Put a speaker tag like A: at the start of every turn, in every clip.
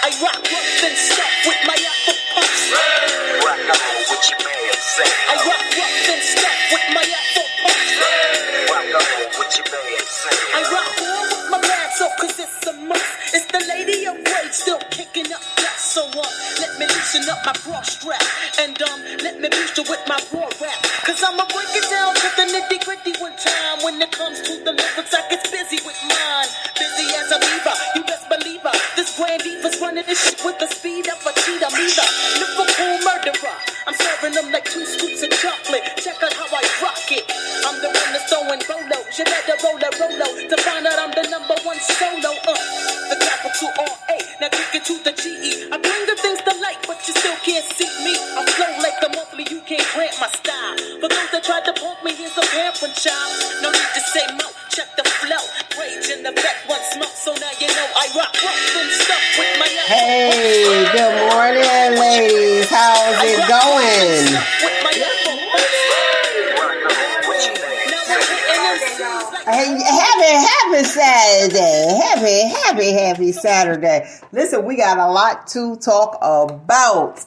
A: I rock rough and stuff with my Afro punks. Rock on with your man, say. I rock rough and stuff with my Afro punks. Rock on with your man, say. I rock on with my mask off 'cause it's a must. It's the lady of rage still kicking up dust. So let me loosen up my bra strap and let me boost you with my raw rap. 'Cause I'ma break it down to the nitty gritty one time. When it comes to the lyrics, I get busy with mine. Busy as a beaver, you best believe her. This brand diva's running this shit with the speed of a cheetah. I'm either Liverpool murderer. I'm serving them like 2 scoops of chocolate. Check out how I rock it. I'm the one that's throwing bolos. You better roll to find out I'm the #1 solo. The capital R-A. Now kick it to the G-E. I bring the things to light, but you still can't see me. I flow like the monthly, you can't grant my style. For those that tried to punk me, here's a pamphlet child. No need to say mo, check the flow. Rage in the back, one smoke, so now you know I rock rough and stuff with my.
B: Hey, good morning, ladies. How's it going? Hey, happy Saturday. Happy Saturday. Listen, we got a lot to talk about.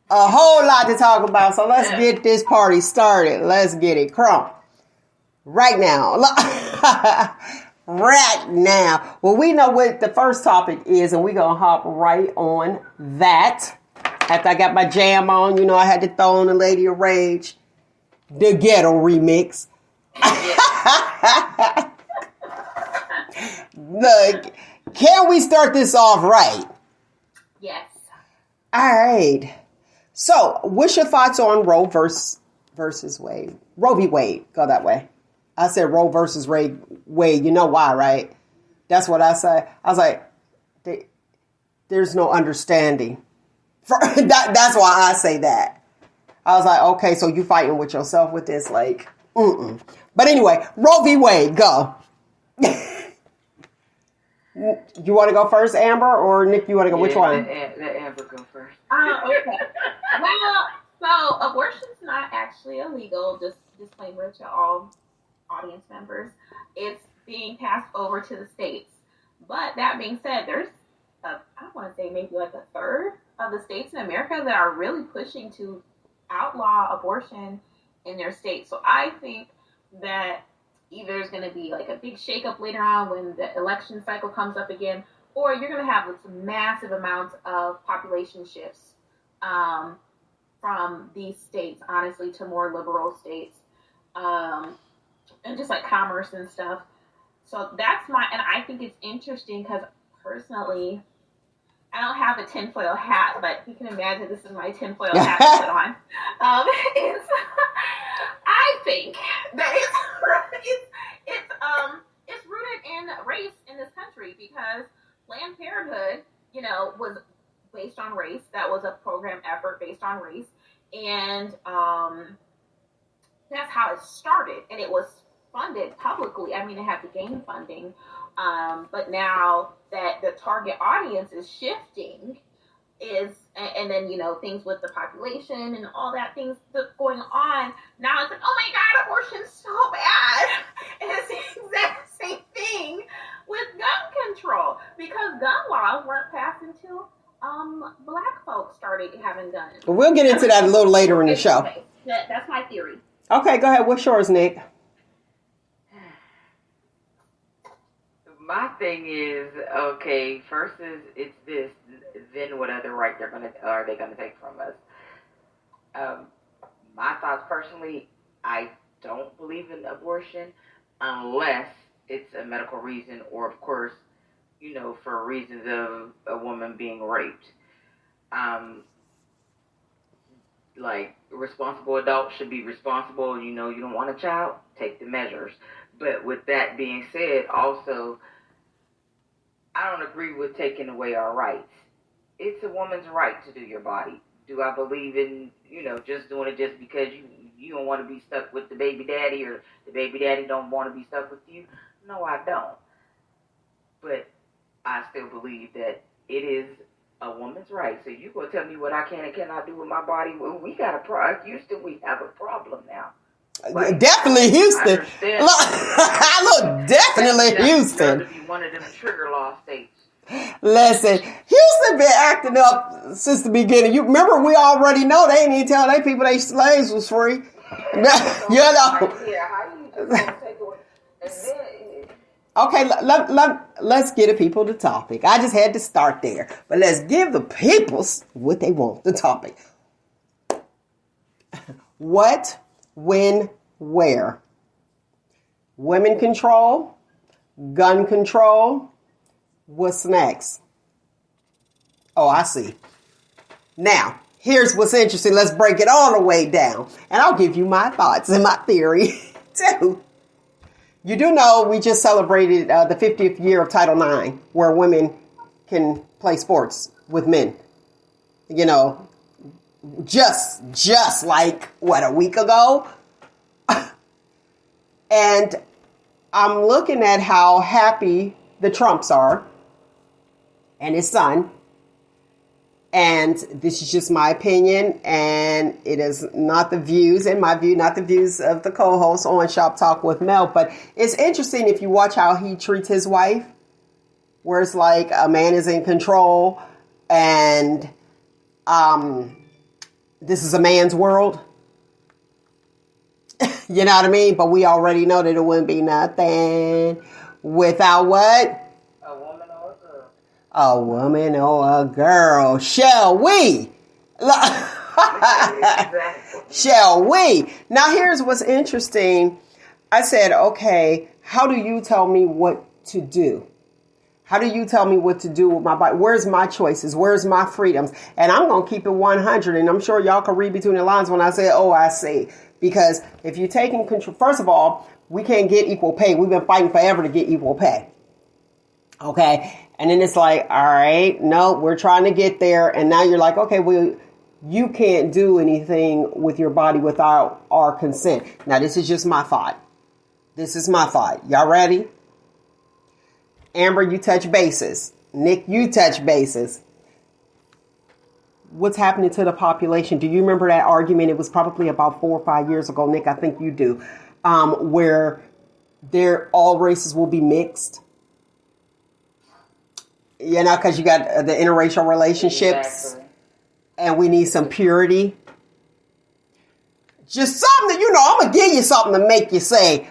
B: A whole lot to talk about. So let's get this party started. Let's get it crunk. Right now. Right now. Well, we know what the first topic is, and we're going to hop right on that. After I got my jam on, you know, I had to throw on the Lady of Rage, the Ghetto remix. Look, can we start this off right?
C: Yes.
B: All right. So, what's your thoughts on Roe versus Wade? Roe v. Wade. Go that way. I said Roe versus Wade. You know why, right? That's what I say. I was like, there's no understanding. That's why I say that. I was like, okay, so you fighting with yourself with this, like, But anyway, Roe v. Wade, go. You want to go first, Amber, or Nick? You want to go? Which one?
D: Let Amber go first.
C: Okay. Well, so abortion's not actually illegal. Just disclaimer to all audience members. It's being passed over to the states. But that being said, there's I want to say maybe like a third of the states in America that are really pushing to outlaw abortion in their state. So I think that either there's going to be like a big shakeup later on when the election cycle comes up again, or you're going to have some massive amounts of population shifts from these states, honestly, to more liberal states, and just like commerce and stuff. So that's and I think it's interesting because personally, I don't have a tinfoil hat, but you can imagine this is my tinfoil hat to put on. I think that it's rooted in race in this country because Planned Parenthood, you know, was based on race. That was a program effort based on race, and that's how it started. And it was funded publicly. I mean, it had to gain funding, but now that the target audience is shifting, and then, you know, things with the population and all that things that's going on, now it's like, oh my God, abortion's so bad. And it's the exact same thing with gun control, because gun laws weren't passed until black folks started having guns.
B: We'll get into that a little later in the show.
C: Okay. That's my theory.
B: Okay, go ahead. What's yours, Nick?
D: My thing is, okay, first it's this, then what other right are they gonna take from us? My thoughts personally, I don't believe in abortion unless it's a medical reason, or of course, you know, for reasons of a woman being raped. Like, responsible adults should be responsible. You know, you don't want a child, take the measures. But with that being said, also, I don't agree with taking away our rights. It's a woman's right to do your body. Do I believe in, you know, just doing it just because you don't want to be stuck with the baby daddy, or the baby daddy don't want to be stuck with you? No, I don't. But I still believe that it is a woman's right. So you gonna tell me what I can and cannot do with my body? Well, we got a problem. Houston, we have a problem now. Right?
B: Definitely Houston. Look, definitely Houston.
D: To be one of them trigger law states.
B: Listen, Houston have been acting up since the beginning. You remember, we already know they ain't even tell they people they slaves was free. You know.
D: Yeah, how do you just take away? And then,
B: Okay, let's get the people the topic. I just had to start there. But let's give the people what they want, the topic. What, when, where? Women control, gun control. What's next? Oh, I see. Now, here's what's interesting. Let's break it all the way down. And I'll give you my thoughts and my theory, too. You do know we just celebrated the 50th year of Title IX, where women can play sports with men. You know, just like, what, a week ago? And I'm looking at how happy the Trumps are and his son. And this is just my opinion, and it is not the views, in my view, not the views of the co-host on Shop Talk with Mel. But it's interesting if you watch how he treats his wife, where it's like a man is in control, and this is a man's world. You know what I mean? But we already know that it wouldn't be nothing without what? A woman or a girl. Shall we? Shall we? Now, here's what's interesting. I said, okay, how do you tell me what to do? How do you tell me what to do with my body? Where's my choices? Where's my freedoms? And I'm going to keep it 100. And I'm sure y'all can read between the lines when I say, oh, I see. Because if you're taking control, first of all, we can't get equal pay. We've been fighting forever to get equal pay. Okay. And then it's like, all right, no, we're trying to get there. And now you're like, okay, well, you can't do anything with your body without our consent. Now, this is just my thought. This is my thought. Y'all ready? Amber, you touch bases. Nick, you touch bases. What's happening to the population? Do you remember that argument? It was probably about 4 or 5 years ago. Nick, I think you do. Where all races will be mixed. You know, because you got the interracial relationships. Exactly. And we need some purity. Just something, I'm going to give you something to make you say,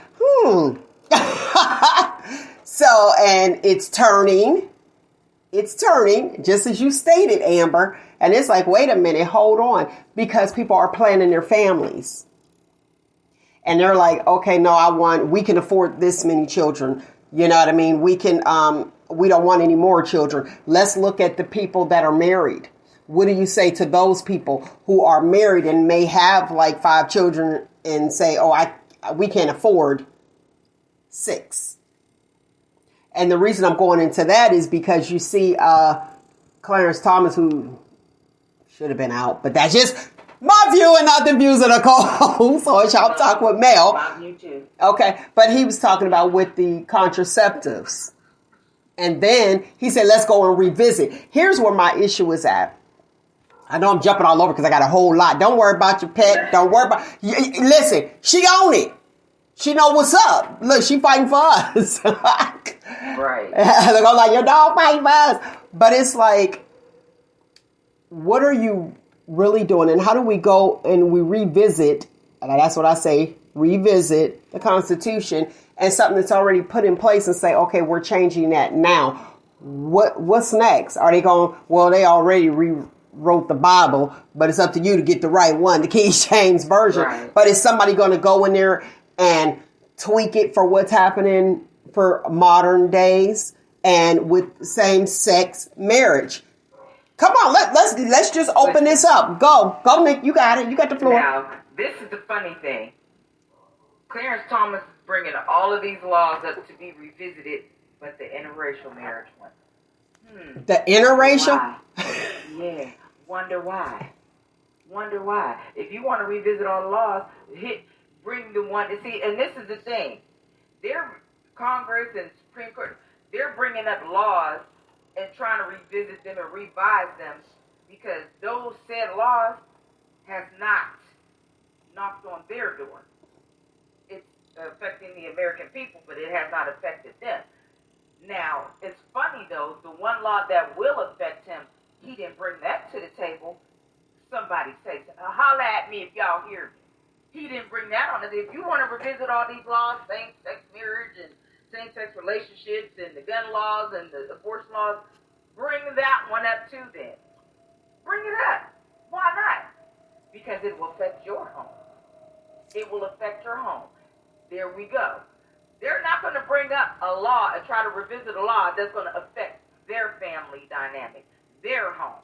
B: So, and it's turning, just as you stated, Amber. And it's like, wait a minute, hold on. Because people are planning their families. And they're like, okay, no, we can afford this many children. You know what I mean? We don't want any more children. Let's look at the people that are married. What do you say to those people who are married and may have like 5 children and say, we can't afford 6? And the reason I'm going into that is because you see Clarence Thomas, who should have been out, but that's just my view and not the views of the co-host on Shop Talk with Mel.
D: My view too.
B: Okay, but he was talking about with the contraceptives. And then he said, let's go and revisit. Here's where my issue is at. I know I'm jumping all over because I got a whole lot. Don't worry about your pet. Don't worry about... Listen, she on it. She know what's up. Look, she fighting for us.
D: Right.
B: Look, I'm like, your dog fighting for us. But it's like, what are you really doing? And how do we go and we revisit, and that's what I say, revisit the Constitution and something that's already put in place and say, okay, we're changing that now. What's next? Are they going, well, they already rewrote the Bible, but it's up to you to get the right one, the King James Version. Right. But is somebody going to go in there and tweak it for what's happening for modern days and with same-sex marriage? Come on, let's just open this up. Go, Nick. You got it. You got the floor.
D: Now, this is the funny thing. Clarence Thomas is bringing all of these laws up to be revisited, but the interracial marriage one.
B: The interracial?
D: Why? Yeah. Wonder why. If you want to revisit all the laws, bring the one. See, and this is the thing. Congress and Supreme Court, they're bringing up laws and trying to revisit them and revise them because those said laws has not knocked on their door. It's affecting the American people, but it has not affected them. Now, it's funny, though, the one law that will affect him y'all hear me. He didn't bring that on us. If you want to revisit all these laws, same-sex marriage and same-sex relationships and the gun laws and the abortion laws, bring that one up too then. Bring it up. Why not? Because it will affect your home. It will affect your home. There we go. They're not going to bring up a law and try to revisit a law that's going to affect their family dynamic, their home,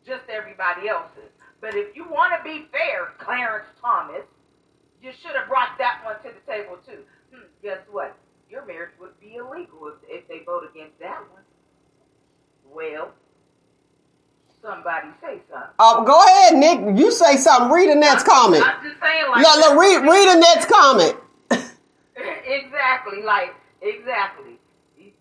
D: just everybody else's. But if you want to be fair, Clarence Thomas, you should have brought that one to the table too. Guess what? Your marriage would be illegal if they vote against that one. Well, somebody say something.
B: Go ahead, Nick. You say something. Read the next comment.
D: I'm just saying, like,
B: no, read the next comment.
D: Exactly.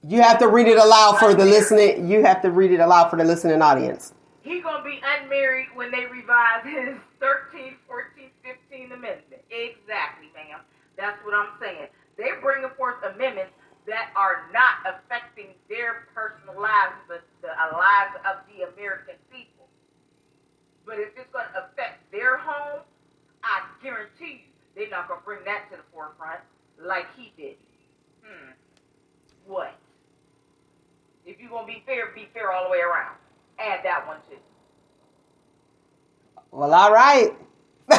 B: You have to read it aloud for the listening. You have to read it aloud for the listening audience.
D: He gonna be unmarried when they revise his 13th, 14th, 15th Amendment. Exactly, ma'am. That's what I'm saying. They're bringing forth amendments that are not affecting their personal lives, but the lives of the American people. But if it's going to affect their home, I guarantee you they're not going to bring that to the forefront like he did. What? If you're going to be fair all the way around. Add that one too.
B: Well, all right. Hey,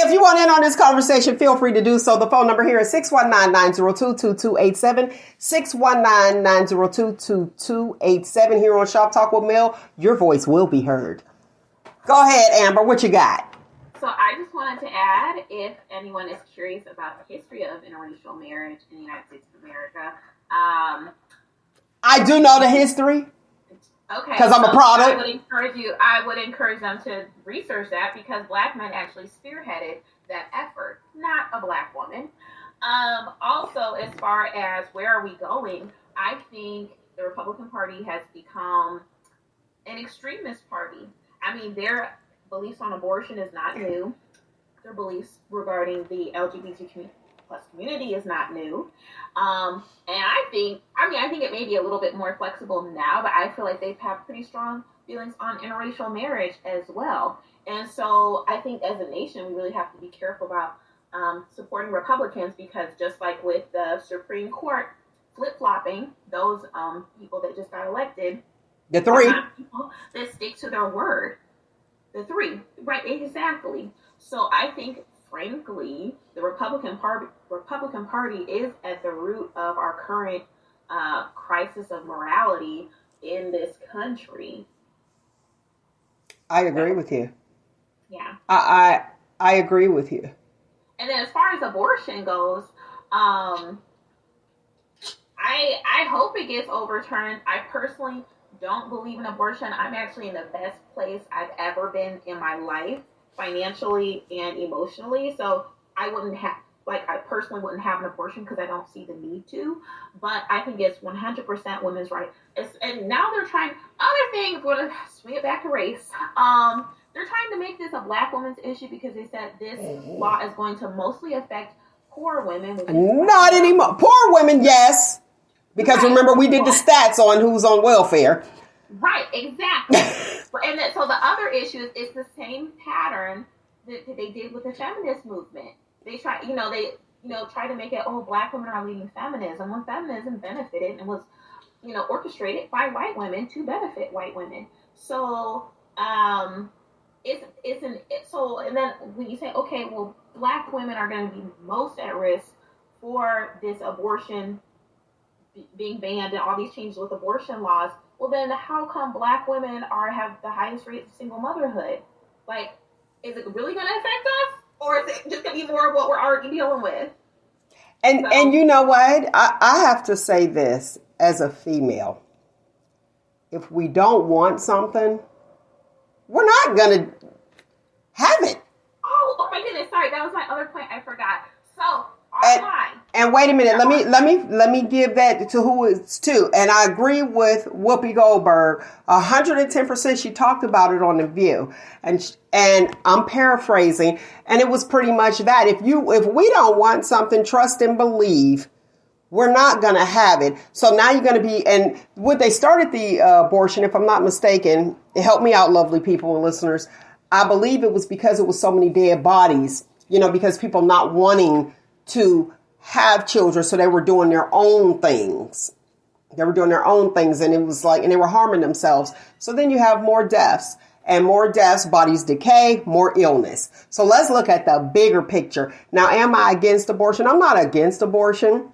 B: if you want in on this conversation, feel free to do so. The phone number here is 619-902-2287, 619-902-2287. Here on Shop Talk with Mel, your voice will be heard. Go ahead, Amber. What you got?
C: So I just wanted to add, if anyone is curious about the history of interracial marriage in the United States of America,
B: I do know the history.
C: Okay.
B: Because I'm a product.
C: I would encourage them to research that because black men actually spearheaded that effort, not a black woman. Also, as far as where are we going, I think the Republican Party has become an extremist party. I mean, their beliefs on abortion is not new. Their beliefs regarding the LGBTQ plus community is not new. And I think it may be a little bit more flexible now, but I feel like they've had pretty strong feelings on interracial marriage as well. And so I think as a nation, we really have to be careful about supporting Republicans because just like with the Supreme Court flip-flopping, those people that just got elected,
B: the three
C: people that stick to their word. The three, right, exactly. So I think, frankly, the Republican Party is at the root of our current crisis of morality in this country.
B: I agree with you.
C: Yeah.
B: I agree with you.
C: And then as far as abortion goes, I hope it gets overturned. I personally don't believe in abortion. I'm actually in the best place I've ever been in my life, financially and emotionally. So I personally wouldn't have an abortion because I don't see the need to. But I think it's 100% women's right. And now they're trying, other things, we're going to swing it back to race. They're trying to make this a black woman's issue because they said this law is going to mostly affect poor women.
B: Not anymore. Poor women, yes. Because right. Remember, we did the stats on who's on welfare.
C: Right, exactly. So the other issue is it's the same pattern that they did with the feminist movement. They try to make it, black women are leading feminism when feminism benefited and was, orchestrated by white women to benefit white women. So, and then when you say, okay, well, black women are going to be most at risk for this abortion being banned and all these changes with abortion laws, well then how come black women have the highest rate of single motherhood? Like, is it really going to affect us? Or is it just going to be more of what we're already dealing with?
B: And you know what? I have to say this as a female. If we don't want something, we're not going to have it.
C: Oh my goodness. Sorry, that was my other point I forgot. So, online.
B: And wait a minute, let me give that to who it's to. And I agree with Whoopi Goldberg 110%. She talked about it on The View, and I'm paraphrasing, and it was pretty much that if we don't want something, trust and believe, we're not going to have it. So now you're going to be, and when they started the abortion, if I'm not mistaken, it helped me out, lovely people and listeners. I believe it was because it was so many dead bodies, because people not wanting to have children. So they were doing their own things. They were doing their own things, and it was like, and they were harming themselves. So then you have more deaths, and more deaths, bodies decay, more illness. So let's look at the bigger picture. Now, am I against abortion? I'm not against abortion.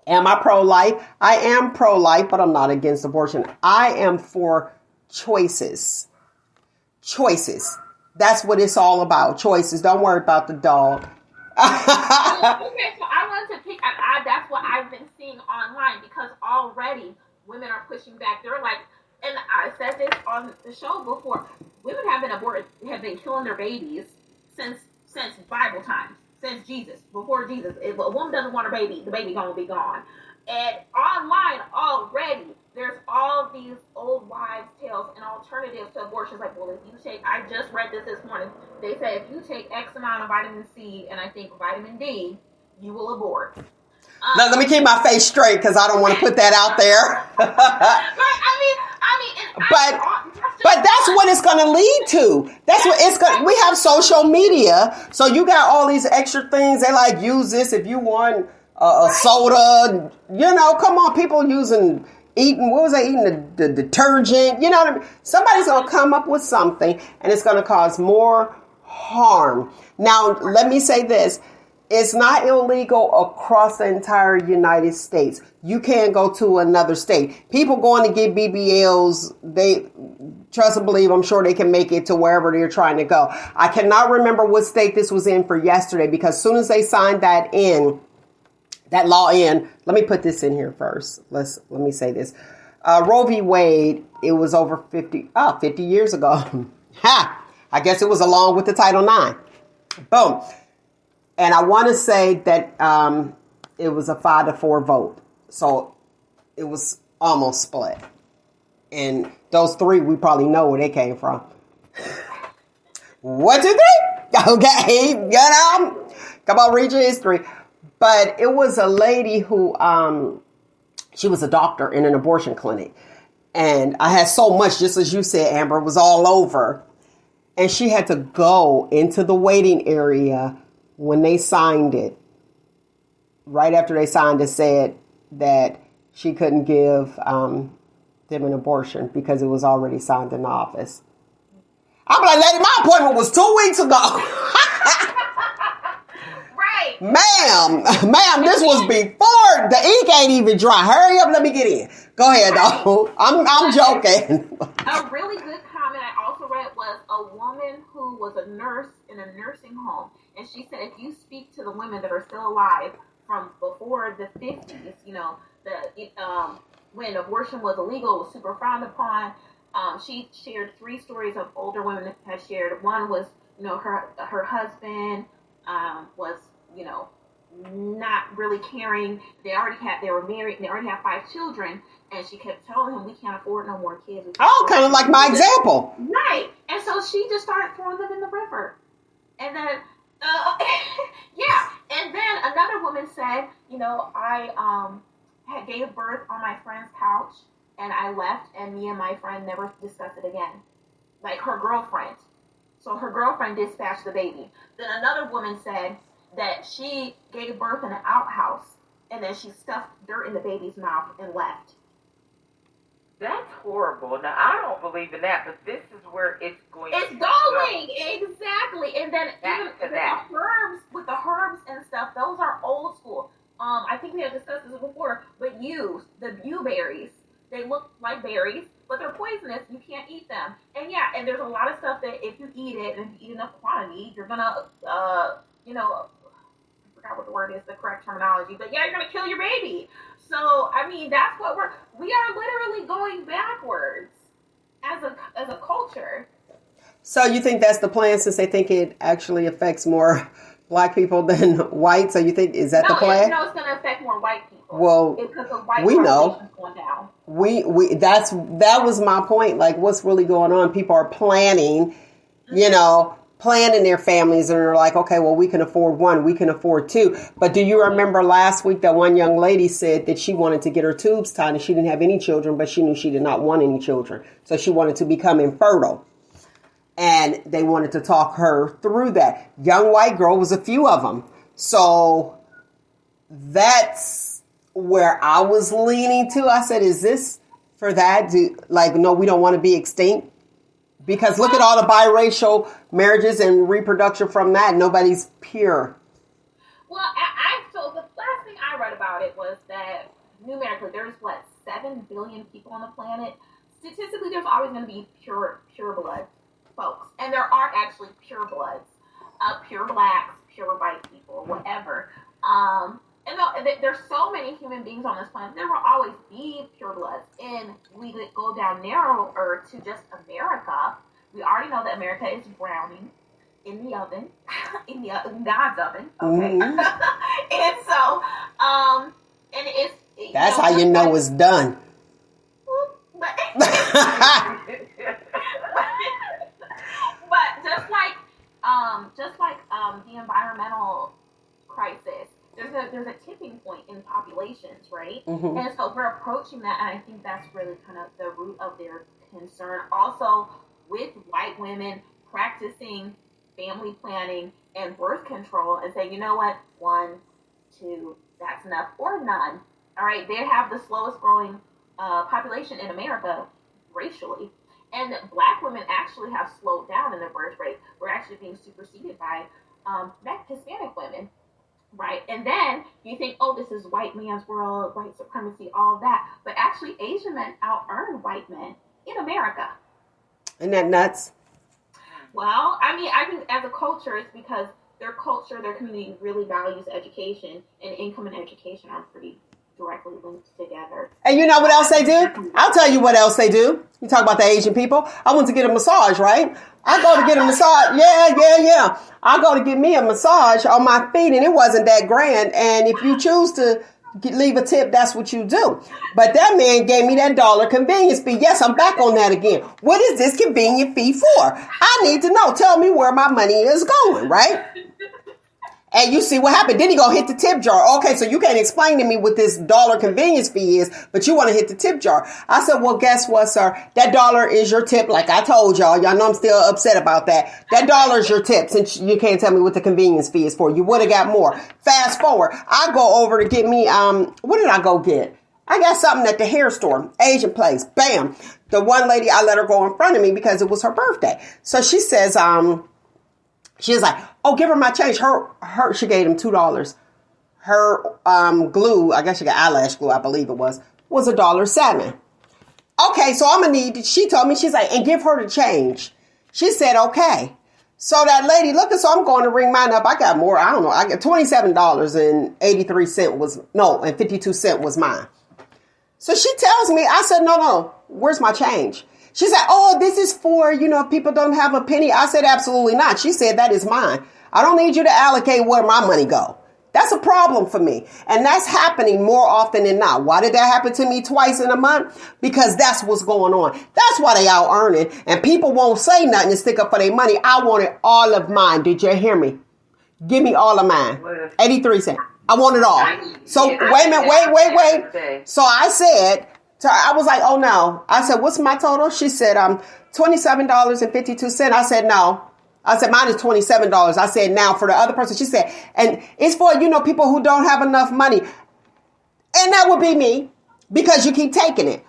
B: Am I pro-life? I am pro-life, but I'm not against abortion. I am for choices. Choices. That's what it's all about. Choices. Don't worry about the dog.
C: Okay, so I wanted to pick. That's what I've been seeing online, because already women are pushing back. They're like, and I said this on the show before. Women have been killing their babies since Bible times, since Jesus, before Jesus. If a woman doesn't want her baby, the baby gonna be gone. And online already, there's all these old wives' tales and alternatives to abortion. Like, well, if you take, I just read this morning. They say if you take X amount of vitamin C and I think vitamin D, you will abort.
B: Let me keep my face straight, because I don't want to put that out there. But that's what it's going to lead to. That's what it's going. We have social media, so you got all these extra things. They like, use this if you want a soda. Come on, people eating. What was I eating? The detergent. You know what I mean? Somebody's going to come up with something, and it's going to cause more harm. Now, let me say this. It's not illegal across the entire United States. You can't go to another state. People going to get BBLs, they trust and believe, I'm sure they can make it to wherever they're trying to go. I cannot remember what state this was in for yesterday, because as soon as they signed that law in, let me put this in here first. Let me say this. Roe v. Wade, it was over 50 years ago. I guess it was along with the Title IX. Boom. And I want to say that it was a 5-4 vote. So it was almost split. And those three, we probably know where they came from. 1, 2, 3. Okay. Come on, read your history. But it was a lady who, she was a doctor in an abortion clinic. And I had so much, just as you said, Amber, it was all over. And she had to go into the waiting area when they signed it. Right after they signed it, said that she couldn't give them an abortion because it was already signed in office. I'm like, lady, my appointment was 2 weeks ago.
C: Right.
B: Ma'am, this was before the ink ain't even dry. Hurry up, let me get in. Go ahead, though. I'm joking.
C: A really good comment I also read was a woman who was a nurse in a nursing home. And she said, if you speak to the women that are still alive from before the 50s, when abortion was illegal, it was super frowned upon. She shared 3 stories of older women that had shared. One was, her husband was, not really caring. They were married, and they already had 5 children. And she kept telling him, we can't afford no more kids.
B: Kind of like my example.
C: Right. And so she just started throwing them in the river. And then, yeah. And then another woman said, I had gave birth on my friend's couch, and I left, and me and my friend never discussed it again. Like her girlfriend. So her girlfriend dispatched the baby. Then another woman said that she gave birth in an outhouse, and then she stuffed dirt in the baby's mouth and left.
D: That's horrible. Now, I don't believe in that, but this is where it's going.
C: Exactly. And then even with the herbs and stuff, those are old school. I think we have discussed this before, but the yew berries, they look like berries, but they're poisonous. You can't eat them. And and there's a lot of stuff that if you eat it, and if you eat enough quantity, you're gonna, I forgot what the word is, the correct terminology, but you're gonna kill your baby. So, that's what we are literally going backwards as a culture.
B: So you think that's the plan, since they think it actually affects more black people than white? So you think, is that the plan?
C: No, it's going to affect more white people.
B: Well,
C: because the white
B: we know.
C: Going down.
B: That was my point. Like, what's really going on? People are planning, planning their families, and they're like, okay, well, we can afford 1, we can afford 2. But do you remember last week that one young lady said that she wanted to get her tubes tied, and she didn't have any children, but she knew she did not want any children. So she wanted to become infertile. And they wanted to talk her through that. Young white girl was a few of them. So that's where I was leaning to. I said, is this for that? No, we don't want to be extinct. Because look at all the biracial marriages and reproduction from that. Nobody's pure.
C: Well, so the last thing I read about it was that numerically there's 7 billion people on the planet. Statistically, there's always going to be pure blood folks, and there are actually pure bloods, pure blacks, pure white people, whatever. And there's so many human beings on this planet. There will always be pure bloods, and we go down narrower to just America. We already know that America is browning in the oven, in God's oven. Okay, and so and it's
B: that's how you know it's done.
C: But just like the environmental crisis, there's a tipping point in populations, right?
B: Mm-hmm.
C: And so we're approaching that, and I think that's really kind of the root of their concern. Also, with white women practicing family planning and birth control, and saying, you know what, 1, 2, that's enough, or none. All right, they have the slowest growing population in America racially. And black women actually have slowed down in their birth rate. We're actually being superseded by Hispanic women, right? And then you think, oh, this is white man's world, white supremacy, all that. But actually, Asian men out-earn white men in America.
B: Isn't that nuts?
C: Well, I mean, I think as a culture, it's because their culture, their community really values education, and income and education are pretty directly linked together.
B: And you know what else they do? I'll tell you what else they do. You talk about the Asian people. I went to get a massage, right? I go to get a massage. Yeah. I go to get me a massage on my feet, and it wasn't that grand. And if you choose to leave a tip, that's what you do. But that man gave me that $1 convenience fee. Yes, I'm back on that again. What is this convenient fee for? I need to know. Tell me where my money is going, right? And you see what happened. Then he gonna hit the tip jar. Okay, so you can't explain to me what this $1 convenience fee is, but you want to hit the tip jar. I said, well, guess what, sir? That $1 is your tip. Like I told y'all know I'm still upset about that. That $1 is your tip, since you can't tell me what the convenience fee is for. You would have got more. Fast forward. I go over to get me, what did I go get? I got something at the hair store, Asian place. Bam. The one lady, I let her go in front of me because it was her birthday. So she says, she was like, oh, give her my change. She gave him $2. Her glue, I guess she got eyelash glue, I believe it was $1.07. Okay, so I'm gonna need, she told me, she's like, and give her the change. She said, okay. So that lady, looking, so I'm going to ring mine up. I got more, I don't know, I got $27.83 and 52 cents was mine. So she tells me, I said, no, where's my change? She said, oh, this is for, if people don't have a penny. I said, absolutely not. She said, that is mine. I don't need you to allocate where my money go. That's a problem for me. And that's happening more often than not. Why did that happen to me twice in a month? Because that's what's going on. That's why they out earning. And people won't say nothing to stick up for their money. I wanted all of mine. Did you hear me? Give me all of mine. 83 cents. I want it all. So wait a minute. Wait. So I said, I was like, oh no. I said, what's my total? She said, $27.52. I said, no. I said, mine is $27. I said, now for the other person. She said, and it's for, people who don't have enough money. And that would be me, because you keep taking it.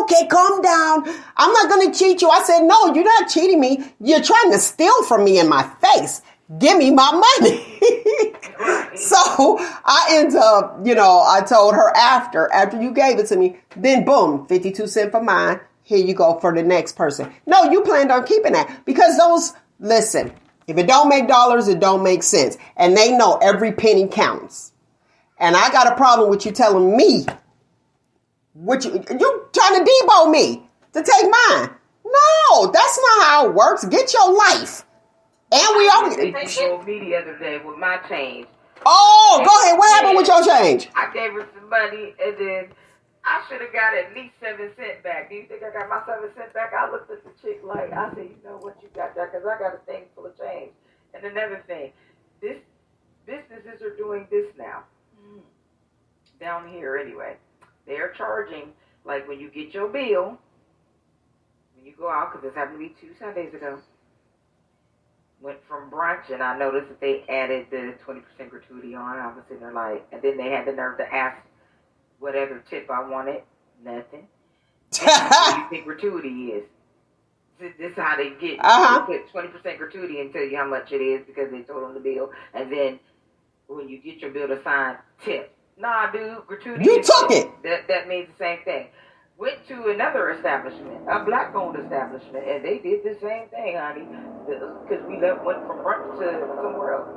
B: Okay, calm down. I'm not going to cheat you. I said, no, you're not cheating me. You're trying to steal from me in my face. Give me my money. So I end up, I told her after you gave it to me, then boom, 52 cents for mine. Here you go for the next person. No, you planned on keeping that, because listen, if it don't make dollars, it don't make sense. And they know every penny counts. And I got a problem with you telling me, you trying to debo me to take mine. No, that's not how it works. Get your life. And we all
D: they told me the other day with my change.
B: Oh, go ahead. What happened with your change?
D: I gave her some money, and then I should have got at least 7 cents back. Do you think I got my 7 cents back? I looked at the chick like, I said, you know what, you got that, because I got a thing full of change. And another thing, businesses are doing this now. Down here anyway. They're charging, like when you get your bill, when you go out, because this happened to me 2 Sundays ago, went from brunch, and I noticed that they added the 20% gratuity on. I was sitting there like, and then they had the nerve to ask whatever tip I wanted. Nothing. What do you think gratuity is? This is how they get. They put 20% gratuity and tell you how much it is because they told on the bill. And then when you get your bill to sign, tip. Nah, dude, gratuity.
B: You took it.
D: That means the same thing. Went to another establishment, a black-owned establishment, and they did the same thing, honey. Because we went from brunch to somewhere else.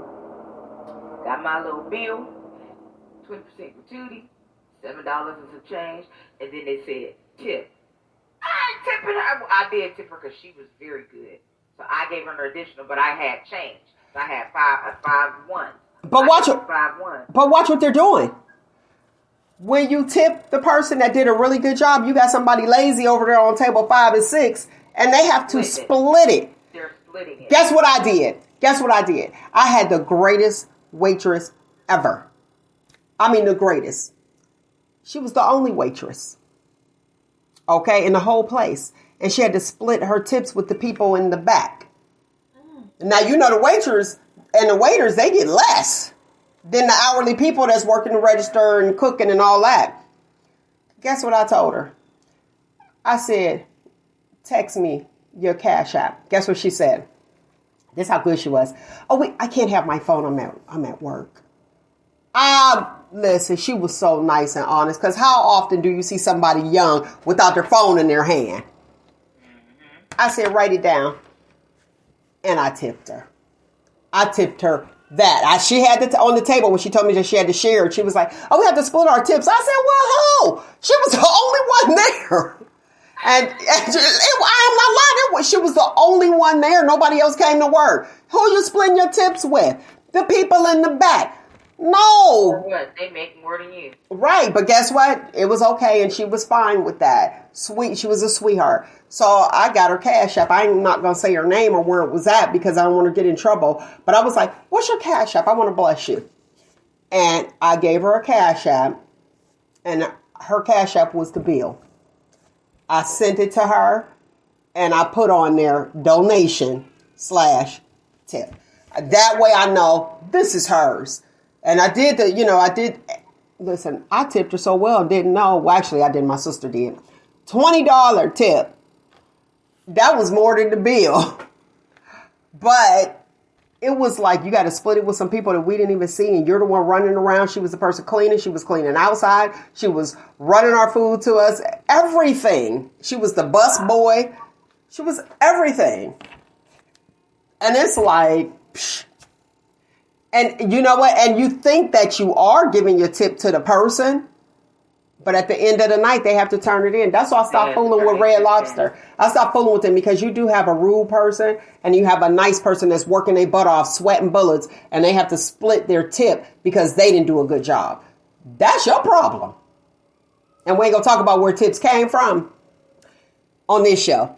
D: Got my little bill, 20% gratuity, $7 and some change, and then they said tip. I ain't tipping her. I did tip her because she was very good. So I gave her an additional, but I had change. So I had five ones.
B: But watch what they're doing. When you tip the person that did a really good job, you got somebody lazy over there on table 5 and 6, and they have to split it.
D: They're splitting it.
B: Guess what I did? I had the greatest waitress ever. I mean, the greatest. She was the only waitress. Okay, in the whole place. And she had to split her tips with the people in the back. Now, you know, the waitress and the waiters, they get less than the hourly people that's working the register and cooking and all that. Guess what I told her? I said, text me your Cash App. Guess what she said? This is how good she was. Oh, wait, I can't have my phone. I'm at work. Listen, she was so nice and honest. Because how often do you see somebody young without their phone in their hand? I said, write it down. And I tipped her. That. She had it on the table when she told me that she had to share it. She was like, oh, we have to split our tips. I said, well, who? She was the only one there. And I'm not lying. She was the only one there. Nobody else came to work. Who you splitting your tips with? The people in the back. No.
D: What? They make more than you.
B: Right. But guess what? It was okay. And she was fine with that. Sweet. She was a sweetheart. So I got her Cash App. I'm not going to say her name or where it was at because I don't want to get in trouble. But I was like, what's your Cash App? I want to bless you. And I gave her a Cash App. And her Cash App was the bill. I sent it to her. And I put on there donation/tip. That way I know this is hers. And I did listen, I tipped her so well, didn't know. Well, actually, I did. My sister did. $20 tip. That was more than the bill. But it was like you got to split it with some people that we didn't even see. And you're the one running around. She was the person cleaning. She was cleaning outside. She was running our food to us. Everything. She was the bus boy. She was everything. And it's like, psh. And you know what? And you think that you are giving your tip to the person. But at the end of the night, they have to turn it in. That's why I stopped fooling with Red Lobster. I stopped fooling with them because you do have a rude person and you have a nice person that's working their butt off, sweating bullets, and they have to split their tip because they didn't do a good job. That's your problem. And we ain't going to talk about where tips came from on this show.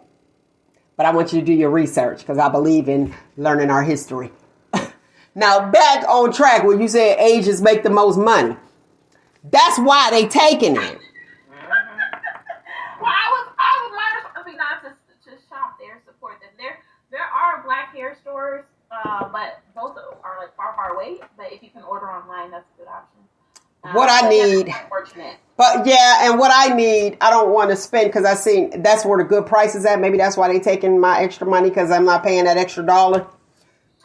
B: But I want you to do your research because I believe in learning our history. Now, back on track where you said Asians make the most money. That's why they taking it.
C: Well, I would like not to shop there, support them. There are black hair stores, but those are like far away. But if you can order online, that's a good option.
B: What I need,
C: unfortunate.
B: But yeah, and what I need, I don't want to spend because I seen that's where the good price is at. Maybe that's why they taking my extra money because I'm not paying that extra $1.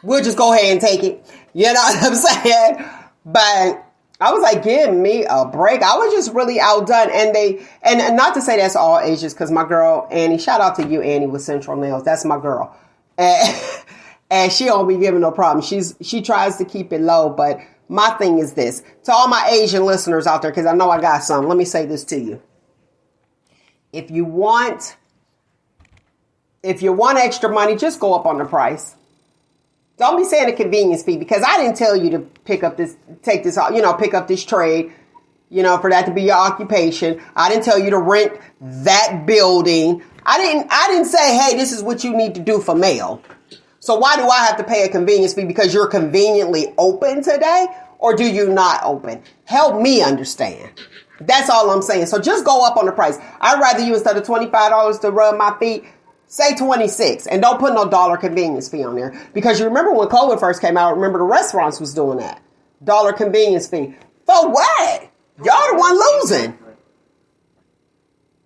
B: We'll just go ahead and take it. You know what I'm saying? But I was like, give me a break. I was just really outdone. And not to say that's all Asians, because my girl, Annie, shout out to you, Annie, with Central Nails. That's my girl. And she don't be giving no problem. She tries to keep it low. But my thing is this. To all my Asian listeners out there, because I know I got some, let me say this to you. If you want extra money, just go up on the price. Don't be saying a convenience fee because I didn't tell you to pick up this trade, for that to be your occupation. I didn't tell you to rent that building. I didn't say, hey, this is what you need to do for mail. So why do I have to pay a convenience fee because you're conveniently open today or do you not open? Help me understand. That's all I'm saying. So just go up on the price. I'd rather you instead of $25 to rub my feet, Say 26, and don't put no dollar convenience fee on there. Because you remember when COVID first came out, remember the restaurants was doing that. Dollar convenience fee. For what? Y'all the one losing.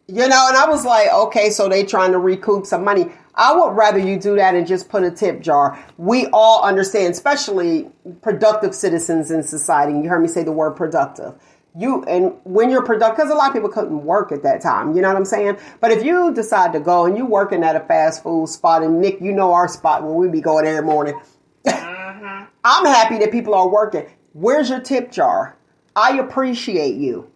B: You know, and I was like, okay, so they trying to recoup some money. I would rather you do that and just put a tip jar. We all understand, especially productive citizens in society. You heard me say the word productive. And when you're productive, because a lot of people couldn't work at that time, you know what I'm saying? But if you decide to go and you working at a fast food spot, and Nick, you know our spot where we be going every morning. I'm happy that people are working. Where's your tip jar? I appreciate you.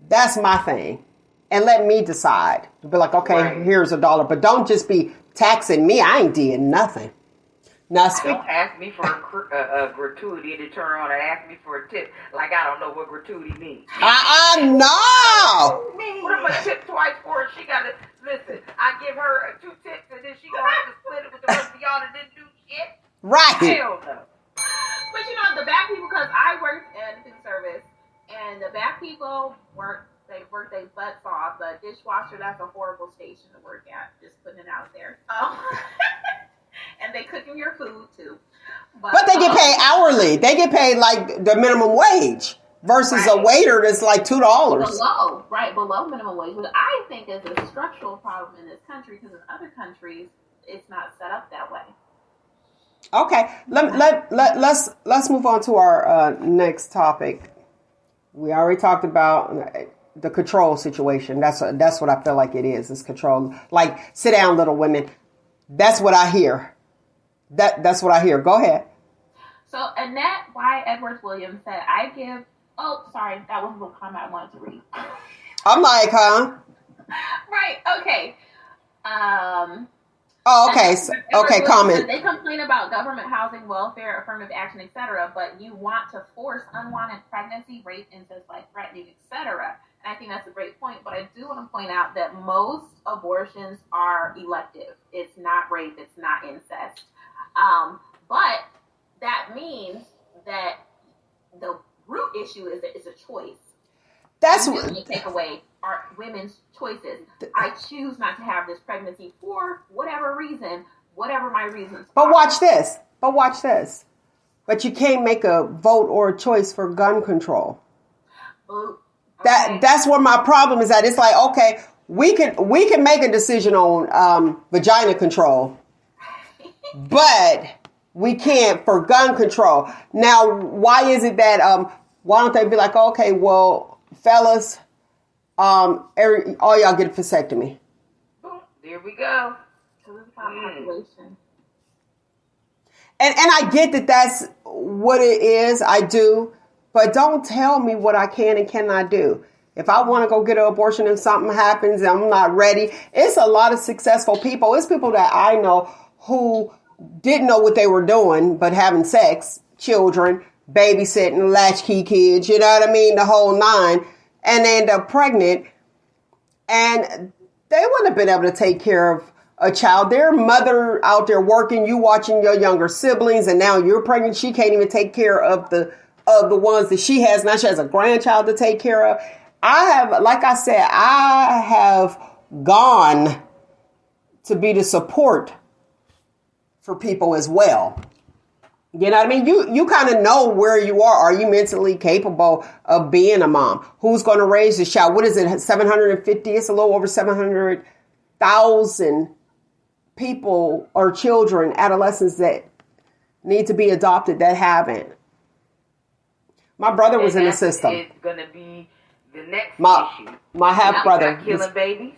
B: That's my thing. And let me decide. Be like, okay, here's $1. But don't just be taxing me. I ain't did nothing. Now,
D: don't ask me for a gratuity to turn around and ask me for a tip. Like I don't know what gratuity means.
B: No.
D: What if I tip twice for her? She got to, listen, I give her 2 tips and then she going to have to split it with the rest of y'all that didn't do shit?
B: Right.
D: Hell no.
C: But you know, the back people, because I worked in food service, and the back people work their butts off. The dishwasher, that's a horrible station to work at. Just putting it out there. And they cooking your food too.
B: But they get paid hourly. They get paid like the minimum wage versus a waiter that's like $2.
C: Below minimum wage. Which I think is a structural problem in this country, because in other countries it's not set up that way.
B: Okay, let's move on to our next topic. We already talked about the control situation. That's what I feel like it is. It's control. Like, sit down, little women. That's what I hear. That's what I hear. Go ahead.
C: So Annette Y. Edwards Williams said, "I give." Oh, sorry, that wasn't the comment I wanted to read.
B: I'm like, huh?
C: Right. Okay.
B: Oh, okay. Okay, comment.
C: They complain about government housing, welfare, affirmative action, etc., but you want to force unwanted pregnancy, rape, incest, life threatening, etc. And I think that's a great point, but I do want to point out that most abortions are elective. It's not rape, it's not incest. But that means that the root issue is that it's a choice.
B: That's
C: what you take away are women's choices. I choose not to have this pregnancy for whatever reason, whatever my reasons.
B: But watch this. But you can't make a vote or a choice for gun control.
C: Okay.
B: That's where my problem is at. It's like, okay, we can make a decision on vagina control, but we can't for gun control. Now, why is it that why don't they be like, okay, well, fellas, all y'all get a vasectomy?
D: There we go.
C: Population.
B: And I get that that's what it is. I do. But don't tell me what I can and cannot do. If I want to go get an abortion and something happens and I'm not ready, it's a lot of successful people. It's people that I know who didn't know what they were doing, but having sex, children, babysitting, latchkey kids, you know what I mean? The whole 9. And they end up pregnant. And they wouldn't have been able to take care of a child. Their mother out there working, you watching your younger siblings, and now you're pregnant. She can't even take care of the ones that she has. Now she has a grandchild to take care of. I have gone to be the support for people as well. You know what I mean? You kind of know where you are. Are you mentally capable of being a mom? Who's going to raise this child? What is it? 750? It's a little over 700,000 people or children, adolescents that need to be adopted that haven't. My brother was in the system.
D: It's going to be the next issue.
B: My half brother
D: killing babies.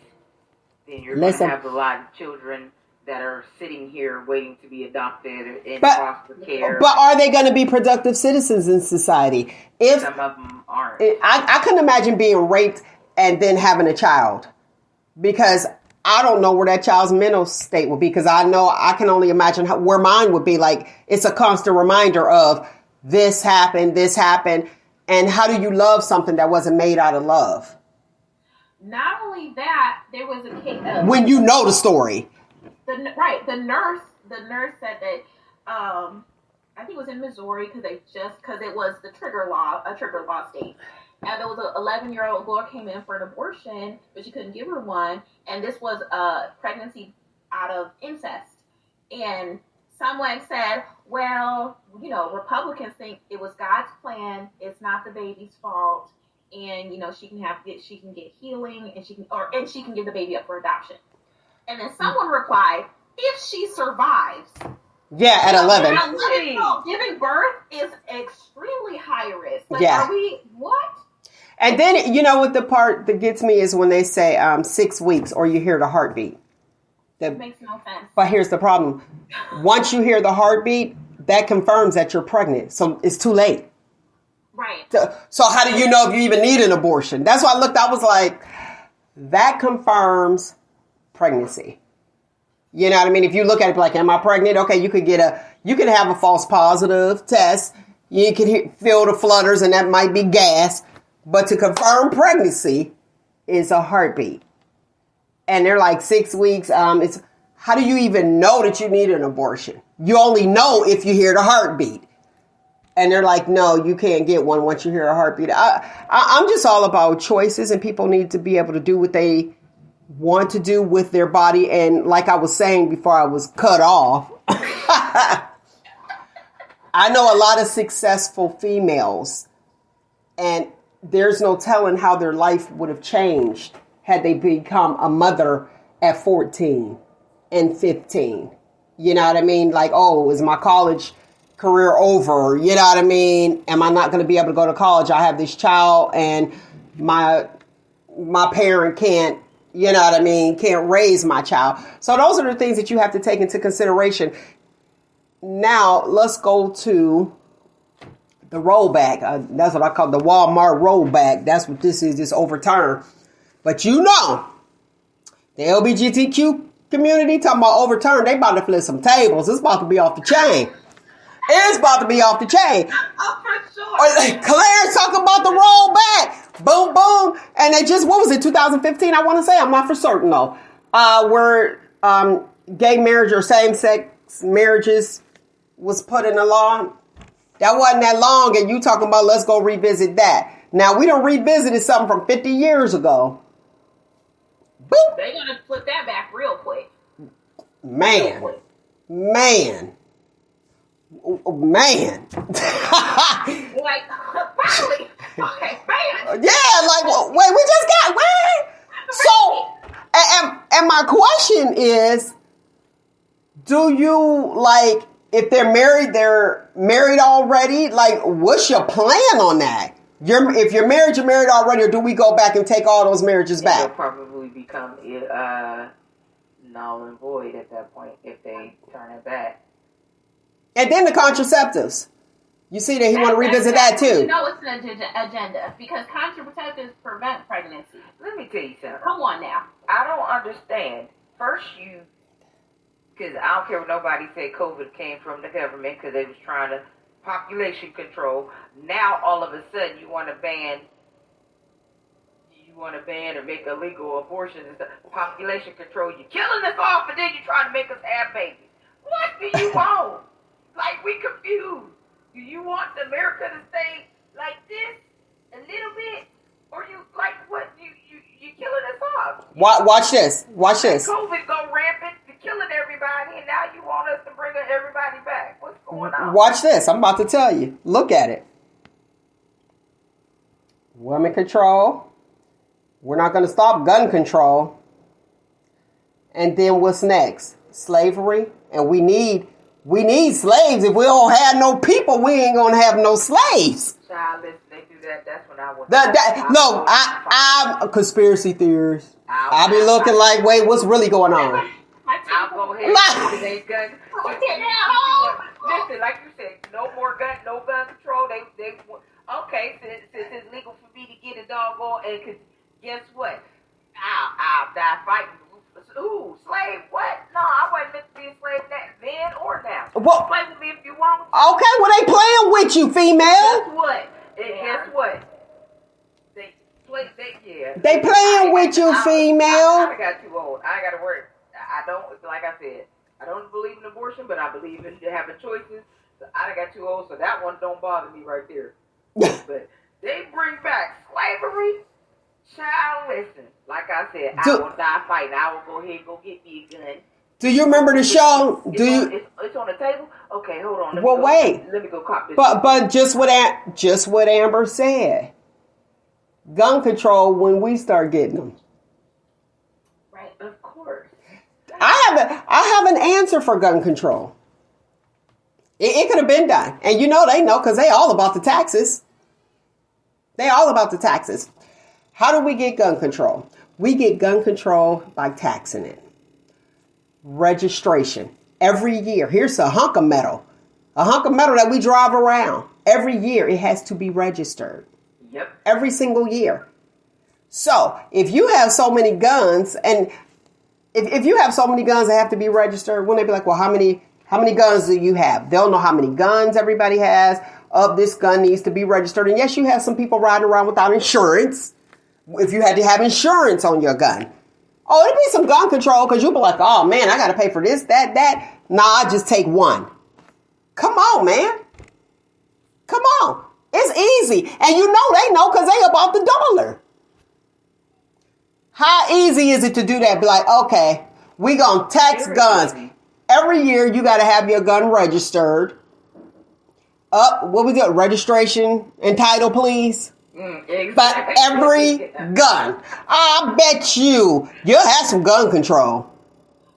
D: Then you're going to have a lot of children that are sitting here waiting to be adopted in foster care.
B: But are they going to be productive citizens in society? If
D: some of them aren't.
B: I couldn't imagine being raped and then having a child, because I don't know where that child's mental state would be, because I know I can only imagine where mine would be. Like, it's a constant reminder of this happened, and how do you love something that wasn't made out of love?
C: Not only that, there was a case
B: when you know the story.
C: The nurse said that I think it was in Missouri because it was a trigger law state, and there was an 11-year-old girl came in for an abortion, but she couldn't give her one, and this was a pregnancy out of incest. And someone said, well, you know, Republicans think it was God's plan. It's not the baby's fault. And, you know, she can get healing and she can give the baby up for adoption. And then someone replied, if she survives.
B: Yeah, at 11.
C: Giving birth is extremely high risk. Like,
B: Yeah.
C: Are we, what?
B: And then, you know what the part that gets me is when they say 6 weeks or you hear the heartbeat.
C: That makes no sense.
B: But here's the problem. Once you hear the heartbeat, that confirms that you're pregnant. So it's too late.
C: Right.
B: So how do you know if you even need an abortion? That's why I was like, that confirms pregnancy. You know what I mean? If you look at it like, am I pregnant? Okay, you could have a false positive test. You could feel the flutters and that might be gas. But to confirm pregnancy is a heartbeat. And they're like 6 weeks. It's how do you even know that you need an abortion? You only know if you hear the heartbeat. And they're like, no, you can't get one once you hear a heartbeat. I'm just all about choices, and people need to be able to do what they want to do with their body. And like I was saying before I was cut off, I know a lot of successful females, and there's no telling how their life would have changed had they become a mother at 14 and 15. You know what I mean? Like, oh, is my college career over? You know what I mean? Am I not going to be able to go to college? I have this child and my parent can't, you know what I mean, can't raise my child. So those are the things that you have to take into consideration. Now, let's go to the rollback. That's what I call the Walmart rollback. That's what this is, this overturn. But you know, the LGBTQ community talking about overturn, they about to flip some tables. It's about to be off the chain. It's about to be off the chain.
C: Oh, for sure.
B: Clarence talking about the rollback. Boom, boom. And they just, what was it, 2015, I want to say? I'm not for certain, though. Where gay marriage or same-sex marriages was put in the law. That wasn't that long, and you talking about let's go revisit that. Now, we done revisited something from 50 years ago. Boop.
C: They're going to flip that back real quick.
B: Man.
C: Like, finally. Okay, man.
B: Yeah, like, wait, we just got, wait. So, and my question is, do you, like, if they're married already, like, what's your plan on that? If you're married already, or do we go back and take all those marriages back?
D: It'll probably become null and void at that point if they turn it back.
B: And then the contraceptives. You see that he want to revisit that too.
C: You know it's an agenda because contraceptives prevent pregnancy.
D: Let me tell you something.
C: Come on now.
D: I don't understand. First because I don't care what nobody said COVID came from the government because they was trying to population control. Now all of a sudden you want to ban or make illegal abortions and stuff. Population control. You're killing us off and then you're trying to make us have babies. What do you want? Like, we confused. Do you want America to stay like this a little bit? Or you, like, what? You killing us off.
B: Watch this.
D: COVID go rampant, you're killing everybody, and now you want us to bring everybody back. What's going on?
B: Watch this. I'm about to tell you. Look at it. Women control. We're not going to stop gun control. And then what's next? Slavery. And we need slaves. If we don't have no people, we ain't gonna have no slaves.
D: Child, listen, they do that. That's when I was.
B: I'm a conspiracy theorist. I be looking like, wait, what's really going on?
D: I'll go ahead and they gun. Listen, like you said, no gun control. They okay. Since it's legal for me to get a doggone, and cause guess what? I'll die fighting. Ooh, slave, what? No, I wasn't meant to be a slave then or now.
B: Well,
D: play with me if you want.
B: Okay, well, they playing with you, female.
D: Guess what?
B: They playing with you, female.
D: I got too old. I got to work. I don't, like I said, I don't believe in abortion, but I believe in having choices. So I got too old, so that one don't bother me right there. But they bring back slavery. Child, listen. Like I said, I will die fighting. I will go ahead and go get me a gun.
B: Do you remember the show?
D: It's on the table. Okay, hold on.
B: Wait.
D: Let me go cop this.
B: But just what Amber said. Gun control when we start getting them.
C: Right.
D: Of course.
B: I have an answer for gun control. It could have been done. And they know because they all about the taxes. They all about the taxes. How do we get gun control? We get gun control by taxing it. Registration. Every year. Here's a hunk of metal. A hunk of metal that we drive around. Every year it has to be registered.
D: Yep.
B: Every single year. So if you have so many guns, and if you have so many guns that have to be registered, wouldn't they be like, well, how many guns do you have? They'll know how many guns everybody has. This gun needs to be registered. And yes, you have some people riding around without insurance. If you had to have insurance on your gun. Oh, it'd be some gun control because you'll be like, oh man, I got to pay for this, that. Nah, I just take one. Come on, man. Come on. It's easy. And they know because they about the dollar. How easy is it to do that? Be like, okay, we going to tax guns. Every year you got to have your gun registered. What we got? Registration and title, please.
D: Exactly.
B: But every gun. I bet you'll have some gun control.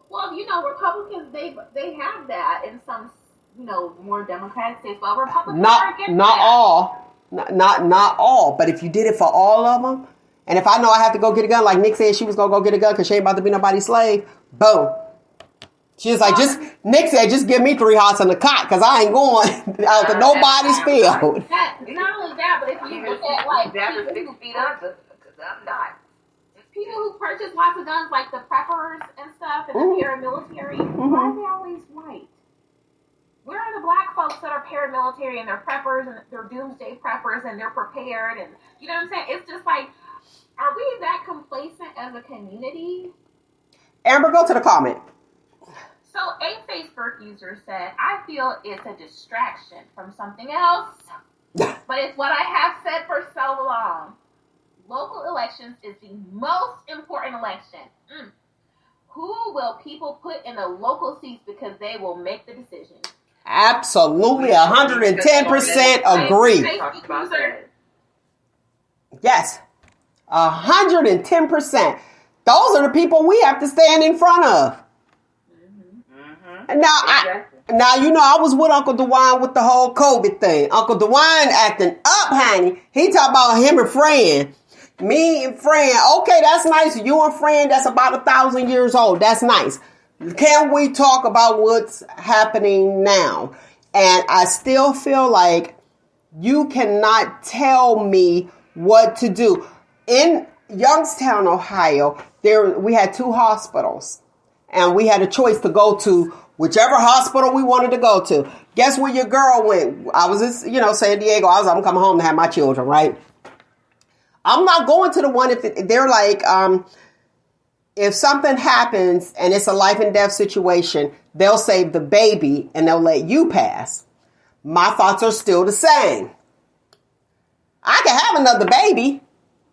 C: Well, Republicans, they have that in some, more democratic states. Well, Republicans are against
B: not all. Not all. But if you did it for all of them, and if I know I have to go get a gun, like Nick said she was going to go get a gun because she ain't about to be nobody's slave, boom. She was like, Nick said, just give me 3 hots and a cot because I ain't going out to nobody's field.
C: Not only that, but if you look at like
D: people 6 feet under, because I'm not.
C: People who purchase lots of guns, like the preppers and stuff, and the paramilitary, why are they always white? Where are the black folks that are paramilitary and they're preppers and they're doomsday preppers and they're prepared and you know what I'm saying? It's just like, are we that complacent as a community?
B: Amber, go to the comment.
C: So a Facebook user said, I feel it's a distraction from something else, but it's what I have said for so long. Local elections is the most important election. Who will people put in the local seats because they will make the decision?
B: Absolutely, 110% agree. Yes, 110%. Those are the people we have to stand in front of. Now, I was with Uncle DeWine with the whole COVID thing. Uncle DeWine acting up, honey. He talk about him and Fran. Me and Fran. Okay, that's nice. You and Fran, that's about 1,000 years old. That's nice. Can we talk about what's happening now? And I still feel like you cannot tell me what to do. In Youngstown, Ohio, we had 2 hospitals. And we had a choice to go to whichever hospital we wanted to go to. Guess where your girl went? I was in, San Diego. I'm coming home to have my children, right? I'm not going to the one if they're like, if something happens and it's a life and death situation, they'll save the baby and they'll let you pass. My thoughts are still the same. I can have another baby.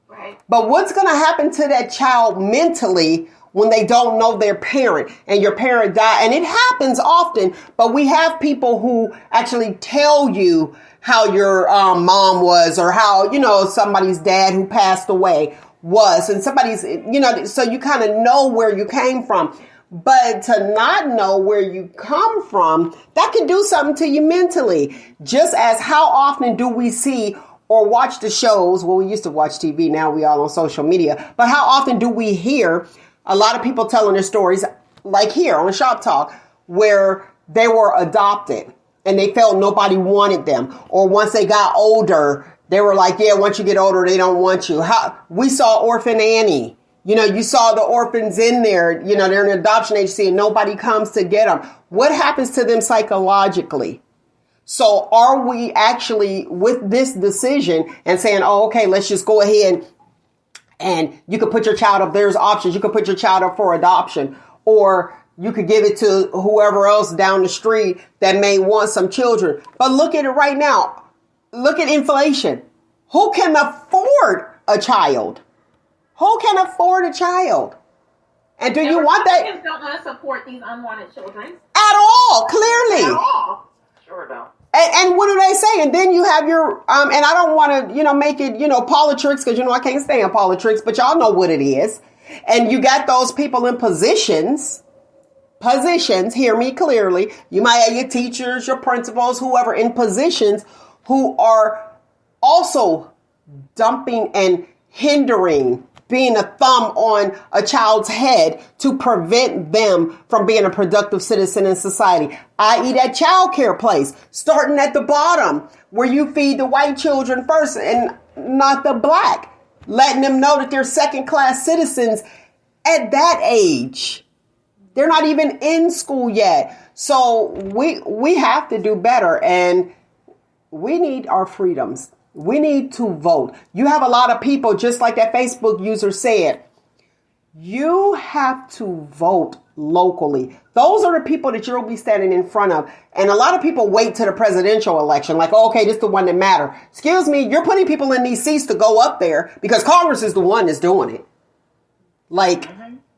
C: Right.
B: But what's going to happen to that child mentally when they don't know their parent and your parent died? And it happens often, but we have people who actually tell you how your mom was or how, somebody's dad who passed away was. And somebody's, so you kind of know where you came from. But to not know where you come from, that can do something to you mentally. Just as how often do we see or watch the shows? Well, we used to watch TV. Now we all on social media. But how often do we hear a lot of people telling their stories like here on ShopTalk where they were adopted and they felt nobody wanted them. Or once they got older, they were like, yeah, once you get older, they don't want you. We saw Orphan Annie. You saw the orphans in there. They're in an adoption agency and nobody comes to get them. What happens to them psychologically? So are we actually with this decision and saying, oh, okay, let's just go ahead and you could put your child up. There's options. You could put your child up for adoption, or you could give it to whoever else down the street that may want some children. But look at it right now. Look at inflation. Who can afford a child? Who can afford a child? And do you want that?
C: Republicans don't want to support these unwanted children.
B: At all, clearly.
C: At all.
D: Sure don't.
B: And what do they say? And then you have your, and I don't want to, make it, politics, because, I can't stand politics, but y'all know what it is. And you got those people in positions, hear me clearly. You might have your teachers, your principals, whoever in positions who are also dumping and hindering, being a thumb on a child's head to prevent them from being a productive citizen in society, i.e. that child care place, starting at the bottom where you feed the white children first and not the black, letting them know that they're second-class citizens at that age. They're not even in school yet. So we have to do better, and we need our freedoms. We need to vote. You have a lot of people, just like that Facebook user said, you have to vote locally. Those are the people that you'll be standing in front of. And a lot of people wait to the presidential election, like, oh, okay, this is the one that matters. Excuse me, you're putting people in these seats to go up there because Congress is the one that's doing it. Like,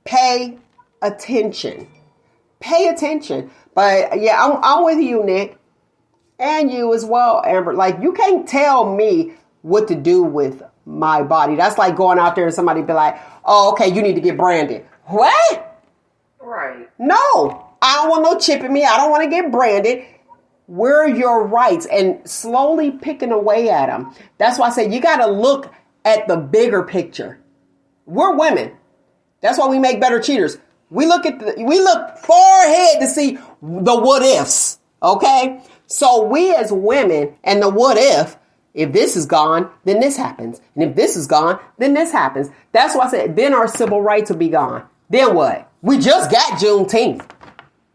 B: pay attention. Pay attention. But yeah, I'm with you, Nick. And you as well, Amber. Like, you can't tell me what to do with my body. That's like going out there and somebody be like, oh, okay, you need to get branded. What?
D: Right.
B: No, I don't want no chip in me. I don't want to get branded. Where are your rights? And slowly picking away at them. That's why I say you got to look at the bigger picture. We're women. That's why we make better cheaters. We look far ahead to see the what ifs. Okay. So we as women, and the what if this is gone, then this happens. And if this is gone, then this happens. That's why I said, then our civil rights will be gone. Then what? We just got Juneteenth.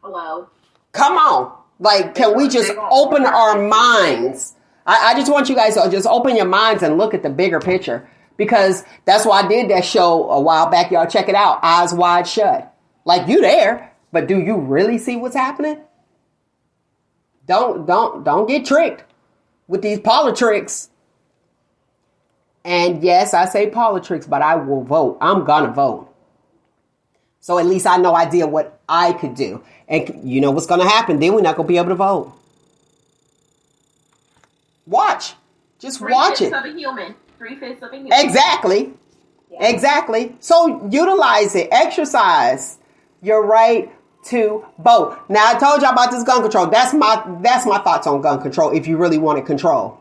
C: Hello.
B: Come on. Like, can we just open our minds? I just want you guys to just open your minds and look at the bigger picture. Because that's why I did that show a while back. Y'all check it out. Eyes Wide Shut. Like, you there, but do you really see what's happening? Don't get tricked with these politics. And yes, I say politics, but I will vote. I'm gonna vote. So at least I know idea what I could do. And you know what's gonna happen? Then we're not gonna be able to vote. Watch. Just watch it.
C: 3/5 of a human. 3/5 of a human.
B: Exactly. Yeah. Exactly. So utilize it. Exercise your right to vote. Now, I told y'all about this gun control. That's my thoughts on gun control. If you really want to control,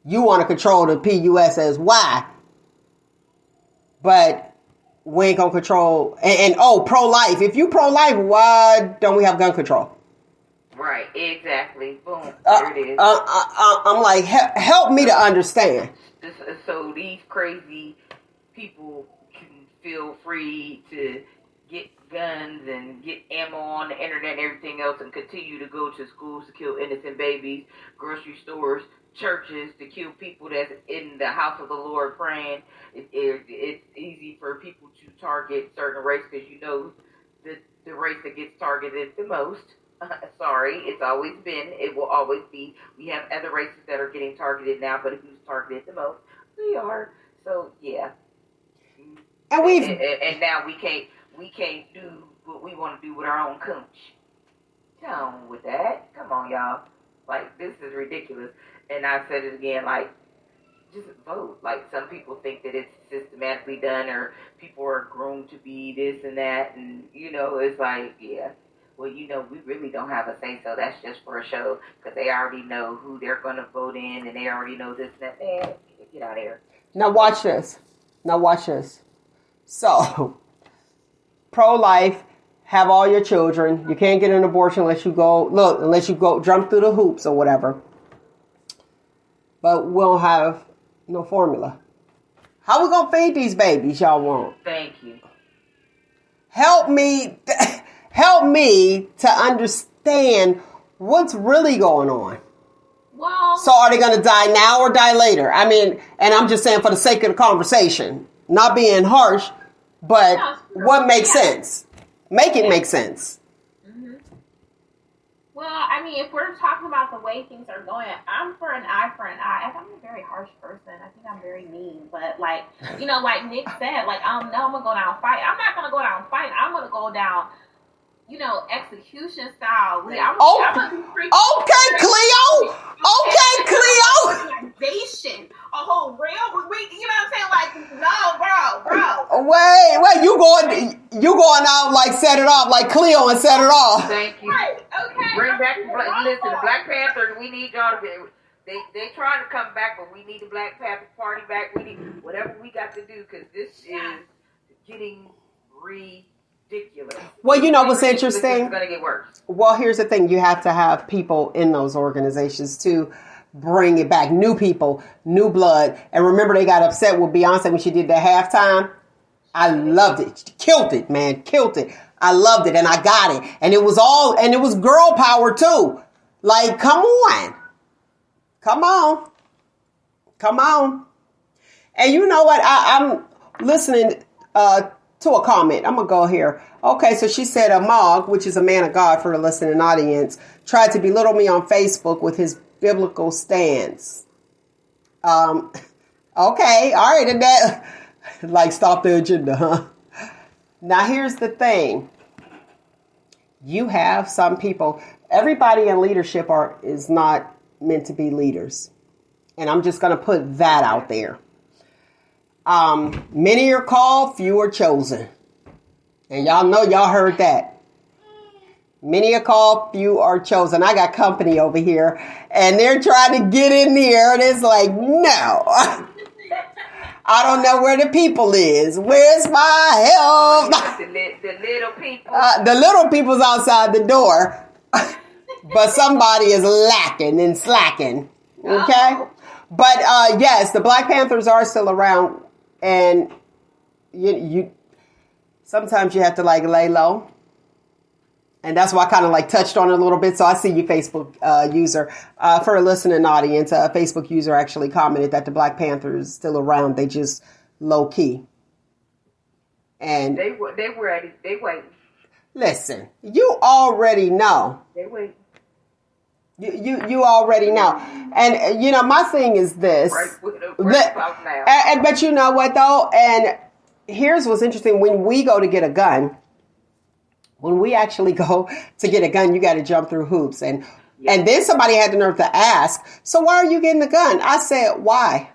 B: you want to control the PUSSY, but we ain't gonna control. And pro-life. If you pro-life, why don't we have gun control?
D: Right. Exactly. Boom. There it is.
B: I'm like, help me to understand.
D: So these crazy people can feel free to get guns and get ammo on the internet and everything else and continue to go to schools to kill innocent babies, grocery stores, churches to kill people that's in the house of the Lord praying. It's easy for people to target certain race because you know the race that gets targeted the most. Sorry, it's always been, it will always be. We have other races that are getting targeted now, but who's targeted the most? We are. So yeah. And now we can't do what we want to do with our own country. Down with that. Come on, y'all. Like, this is ridiculous. And I said it again, like, just vote. Like, some people think that it's systematically done or people are groomed to be this and that. And, it's like, yeah. Well, we really don't have a say, so that's just for a show because they already know who they're going to vote in and they already know this and that. Man, get out of here.
B: Now watch this. So, pro-life, have all your children. You can't get an abortion unless you go jump through the hoops or whatever. But we'll have no formula. How we going to feed these babies y'all want?
D: Thank you.
B: Help me to understand what's really going on.
C: Well,
B: so are they going to die now or die later? I mean, and I'm just saying for the sake of the conversation, not being harsh, but what makes sense? Make it make sense.
C: Mm-hmm. Well, I mean, if we're talking about the way things are going, I'm for an eye for an eye. I'm a very harsh person. I think I'm very mean. But, like, you know, like Nick said, like, I don't know, I'm going to go down and fight. I'm not going to go down and fight. I'm going to go down, you know, execution style. I'm gonna be freaking
B: okay, Cleo. Okay, Cleo.
C: Organization, a whole railroad. You know what I'm saying? Like, no, bro.
B: Wait, you going out like set it off, like Cleo and set it off.
D: Thank you.
C: Right, okay.
D: Bring back the Black Panthers. We need y'all to be. They trying to come back, but we need the Black Panther Party back. We need whatever we got to do because this is getting ridiculous.
B: Well, you know what's interesting?
D: It's gonna get worse.
B: Well, here's the thing: you have to have people in those organizations to bring it back. New people, new blood. And remember, they got upset with Beyonce when she did the halftime. I loved it. She killed it, man. Killed it. I loved it, and I got it. And it was girl power too. Like, come on. And you know what? I'm listening to a comment. I'm going to go here. Okay, so she said Amog, which is a man of God for the listening audience, tried to belittle me on Facebook with his biblical stance. Okay, all right. And that, like, stop the agenda, huh? Now, here's the thing. You have some people, everybody in leadership is not meant to be leaders. And I'm just going to put that out there. Many are called, few are chosen. And y'all heard that. Many are called, few are chosen. I got company over here, and they're trying to get in there, and it's like, no. I don't know where the people is. Where's my help?
D: The little people.
B: The little people's outside the door, but somebody is lacking and slacking. Okay, but yes, the Black Panthers are still around, and you sometimes you have to like lay low. And that's why I kind of like touched on it a little bit. So I see you, Facebook user. For a listening audience, a Facebook user actually commented that the Black Panthers still around. They just low key. And
D: they ready. They wait.
B: Listen, you already know.
D: They wait.
B: You already know. And you know, my thing is this. But you know what though? And here's what's interesting. When we go to get a gun. When we actually go to get a gun, you got to jump through hoops. And then somebody had the nerve to ask, so why are you getting a gun? I said, why?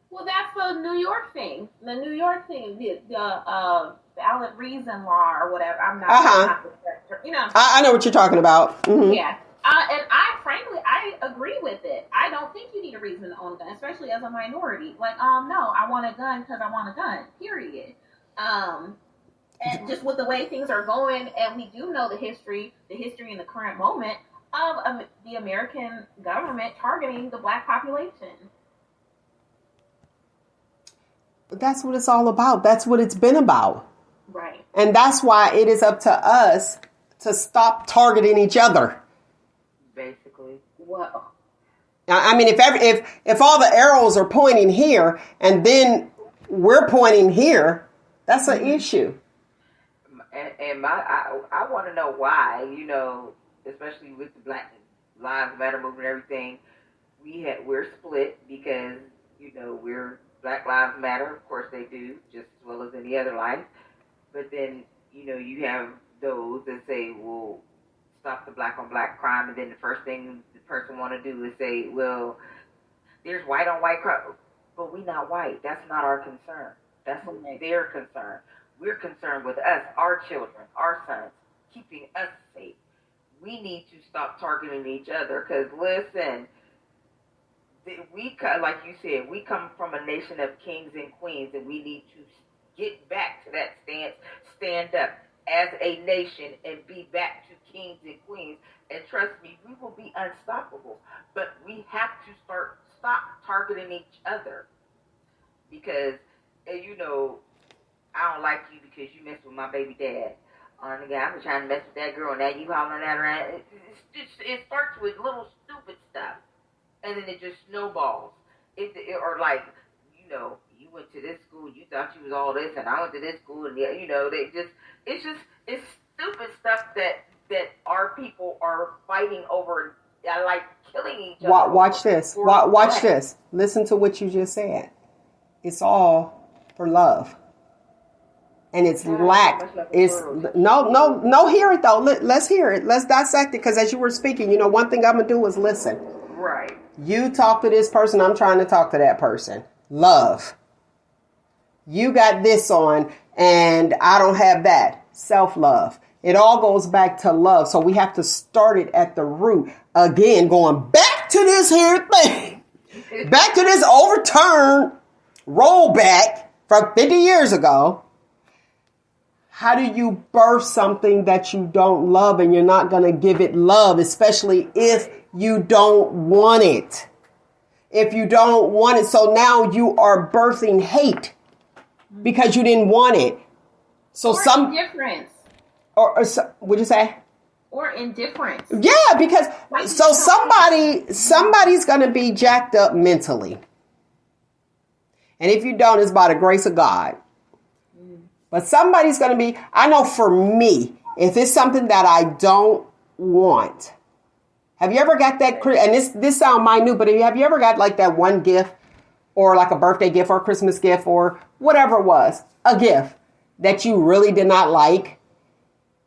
C: Well, that's the New York thing. The New York thing, the valid reason law or whatever. I'm not you know.
B: I know what you're talking about. Mm-hmm.
C: Yeah. And I agree with it. I don't think you need a reason to own a gun, especially as a minority. Like, no, I want a gun because I want a gun, period. And just with the way things are going, and we do know the history in the current moment of the American government targeting the Black population.
B: That's what it's all about. That's what it's been about.
C: Right.
B: And that's why it is up to us to stop targeting each other.
D: Basically.
C: Well.
B: I mean, if all the arrows are pointing here, and then we're pointing here, that's an issue.
D: And I want to know why, you know, especially with the Black Lives Matter movement and everything, we're split because, you know, we're Black Lives Matter, of course they do, just as well as any other life. But then, you know, you have those that say, well, stop the black on black crime, and then the first thing the person want to do is say, well, there's white on white crime, but we not white. That's not our concern. That's their concern. We're concerned with us, our children, our sons, keeping us safe. We need to stop targeting each other because, listen, like you said, we come from a nation of kings and queens, and we need to get back to that stance, stand up as a nation and be back to kings and queens. And trust me, we will be unstoppable. But we have to stop targeting each other because, you know, I don't like you because you messed with my baby dad. On the guy, I've been trying to mess with that girl, and now you hollering at her. It starts with little stupid stuff, and then it just snowballs. Or like, you know, you went to this school, you thought you was all this, and I went to this school, and you know, it's stupid stuff that our people are over fighting over, like killing each other.
B: Watch this. Watch this. Listen to what you just said. It's all for love. And it's lack. It's no. Hear it though. Let's hear it. Let's dissect it. Because as you were speaking, one thing I'm gonna do is listen.
D: Right.
B: You talk to this person. I'm trying to talk to that person. Love. You got this on, and I don't have that. Self-love. It all goes back to love. So we have to start it at the root. Again, going back to this here thing. Back to this overturned rollback from 50 years ago. How do you birth something that you don't love and you're not going to give it love, especially if you don't want it? If you don't want it, so now you are birthing hate because you didn't want it. So
C: or indifference.
B: Or what'd you say?
C: Or indifference.
B: Yeah, because so somebody's going to be jacked up mentally. And if you don't, it's by the grace of God. But somebody's going to be, I know for me, if it's something that I don't want. Have you ever got that, and this sounds minute, but have you ever got like that one gift or like a birthday gift or a Christmas gift or whatever it was, a gift that you really did not like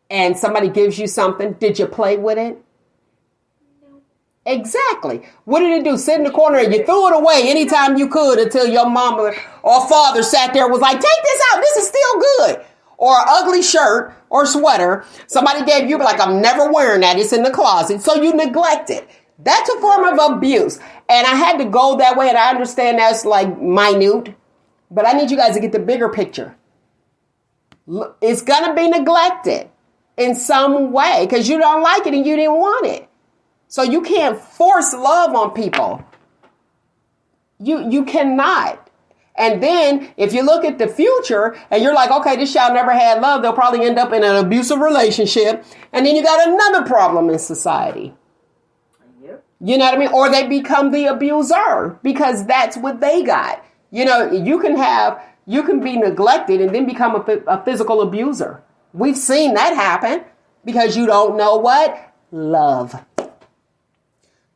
B: and somebody gives you something? Did you play with it? Exactly. What did it do? Sit in the corner and you threw it away anytime you could until your mama or father sat there and was like, take this out. This is still good. Or an ugly shirt or sweater. Somebody gave you, like, I'm never wearing that. It's in the closet. So you neglect it. That's a form of abuse. And I had to go that way. And I understand that's like minute. But I need you guys to get the bigger picture. It's going to be neglected in some way because you don't like it and you didn't want it. So you can't force love on people. You cannot. And then if you look at the future and you're like, okay, this child never had love, they'll probably end up in an abusive relationship. And then you got another problem in society.
D: Yep.
B: You know what I mean? Or they become the abuser because that's what they got. You can be neglected and then become a physical abuser. We've seen that happen because you don't know what? Love.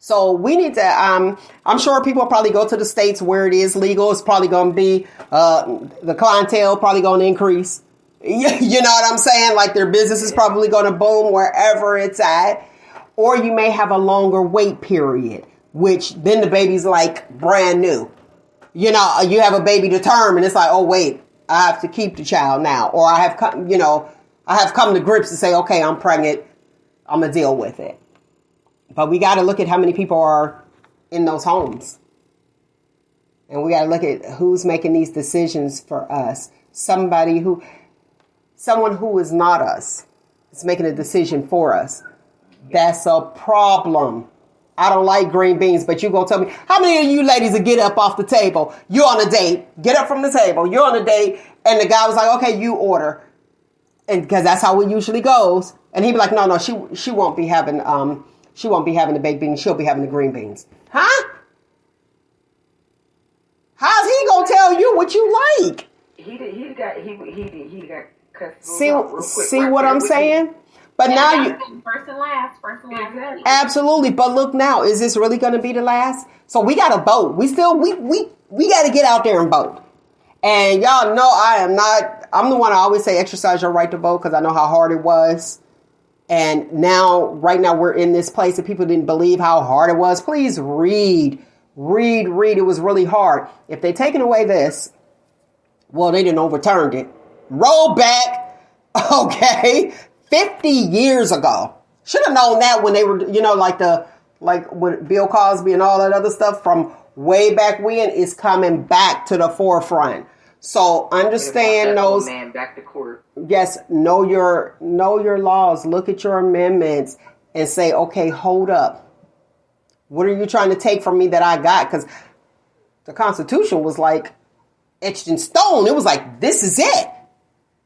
B: So we need to, I'm sure people probably go to the states where it is legal. It's probably going to be, the clientele probably going to increase. You know what I'm saying? Like their business is probably going to boom wherever it's at. Or you may have a longer wait period, which then the baby's like brand new. You have a baby to term and it's like, oh, wait, I have to keep the child now. Or I have come to grips to say, okay, I'm pregnant. I'm going to deal with it. But we got to look at how many people are in those homes. And we got to look at who's making these decisions for us. Someone who is not us is making a decision for us. That's a problem. I don't like green beans, but you going to tell me, how many of you ladies would get up off the table? You're on a date. Get up from the table. You're on a date. And the guy was like, okay, you order. And because that's how it usually goes. And he'd be like, no, she won't be having the baked beans. She'll be having the green beans. Huh? How's he gonna tell you what you like?
D: He got cut.
B: See what I'm saying? But now you
C: first and last. Exactly.
B: Absolutely. But look now, is this really gonna be the last? So we gotta vote. We gotta get out there and vote. And y'all know I'm the one I always say exercise your right to vote because I know how hard it was. And right now we're in this place that people didn't believe how hard it was. Please read. It was really hard. If they taken away this, well, they didn't overturn it. Roll back. Okay. 50 years ago. Should have known that when they were, like with Bill Cosby and all that other stuff from way back when is coming back to the forefront. So understand those.
D: Man back to court.
B: Yes, know your laws. Look at your amendments and say, okay, hold up. What are you trying to take from me that I got? Because the Constitution was like etched in stone. It was like, this is it.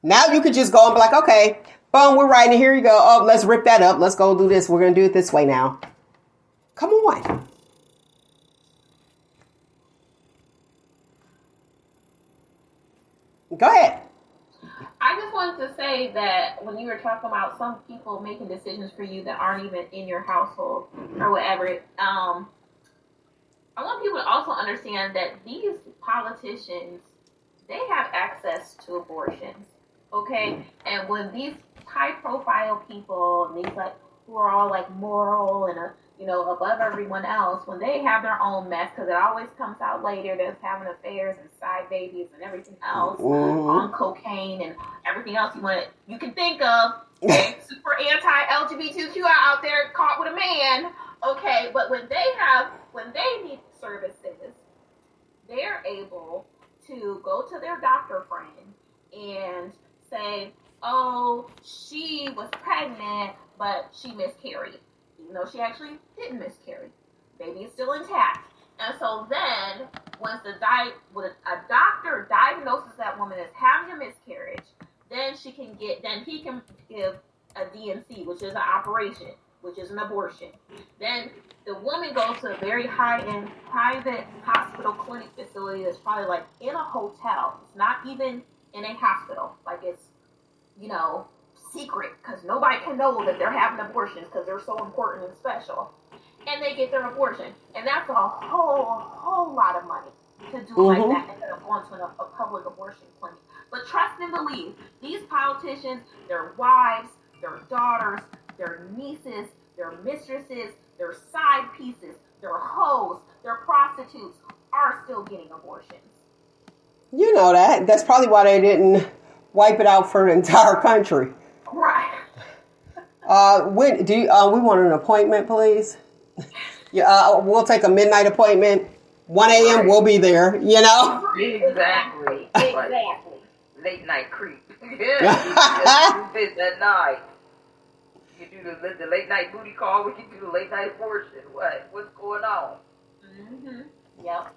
B: Now you could just go and be like, okay, boom, we're writing it. Here you go. Oh, let's rip that up. Let's go do this. We're going to do it this way now. Come on. Go ahead.
C: I just wanted to say that when you were talking about some people making decisions for you that aren't even in your household or whatever, I want people to also understand that these politicians, they have access to abortions, okay? And when these high-profile people, and these like who are all like moral and above everyone else, when they have their own mess, because it always comes out later, they're having affairs and side babies and everything else on cocaine and everything else you can think of. Okay? Super anti-LGBTQ out there caught with a man. Okay, but when they need services, they're able to go to their doctor friend and say, oh, she was pregnant, but she miscarried. Even though she actually didn't miscarry. Baby is still intact. And so then, once a doctor diagnoses that woman as having a miscarriage, then he can give a DNC, which is an operation, which is an abortion. Then the woman goes to a very high-end private hospital clinic facility that's probably like in a hotel. It's not even in a hospital. Like it's, secret, because nobody can know that they're having abortions because they're so important and special. And they get their abortion. And that's a whole lot of money to do like that instead of going to a public abortion clinic. But trust and believe, these politicians, their wives, their daughters, their nieces, their mistresses, their side pieces, their hoes, their prostitutes are still getting abortions.
B: You know that. That's probably why they didn't wipe it out for the entire country.
C: Right.
B: When do you, we want an appointment, please? Yeah, we'll take a midnight appointment. 1 a.m.
D: Right.
B: We'll be there.
D: Exactly. Late night creep. Yeah. At night. You do the late night booty call. We can do the late night abortion. What's going on?
C: Mm-hmm. Yep.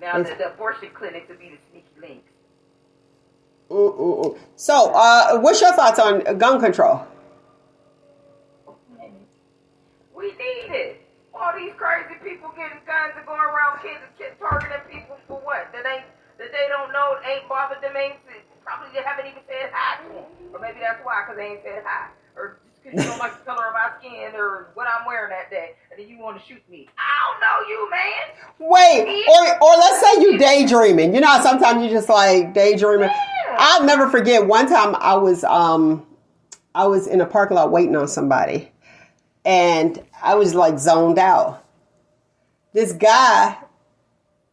D: Now the abortion clinics will be the sneaky links.
B: So, what's your thoughts on gun control?
D: We need it. All these crazy people getting guns and going around kids targeting people for what? That they don't know, ain't bothered them, probably they haven't even said hi to them. Or maybe that's why, because they ain't said hi. Or just because you don't like the color of my skin or what I'm wearing that day. And then you want to shoot me. I don't know you, man.
B: Wait, or let's say you daydreaming. You know how sometimes you just like daydreaming. Yeah. I'll never forget one time I was in a parking lot waiting on somebody. And I was like zoned out. This guy,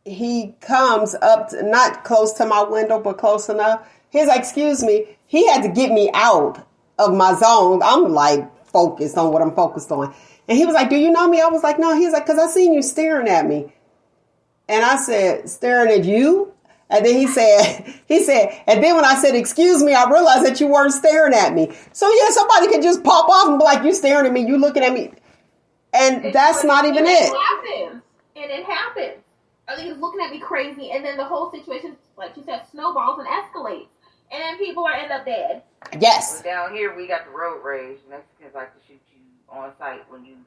B: he comes up, not close to my window, but close enough. He's like, excuse me. He had to get me out of my zone. I'm like focused on what I'm focused on. And he was like, do you know me? I was like, no. He was like, because I seen you staring at me. And I said, staring at you? And then he said, and then when I said, excuse me, I realized that you weren't staring at me. So yeah, somebody could just pop off and be like, you staring at me, you looking at me. And that's not even it.
C: It happens. I think he's looking at me crazy. And then the whole situation, like you said, snowballs and escalates. And then people end up dead.
B: Yes.
D: Well, down here, we got the road rage. Mexicans like to shoot you on sight when you...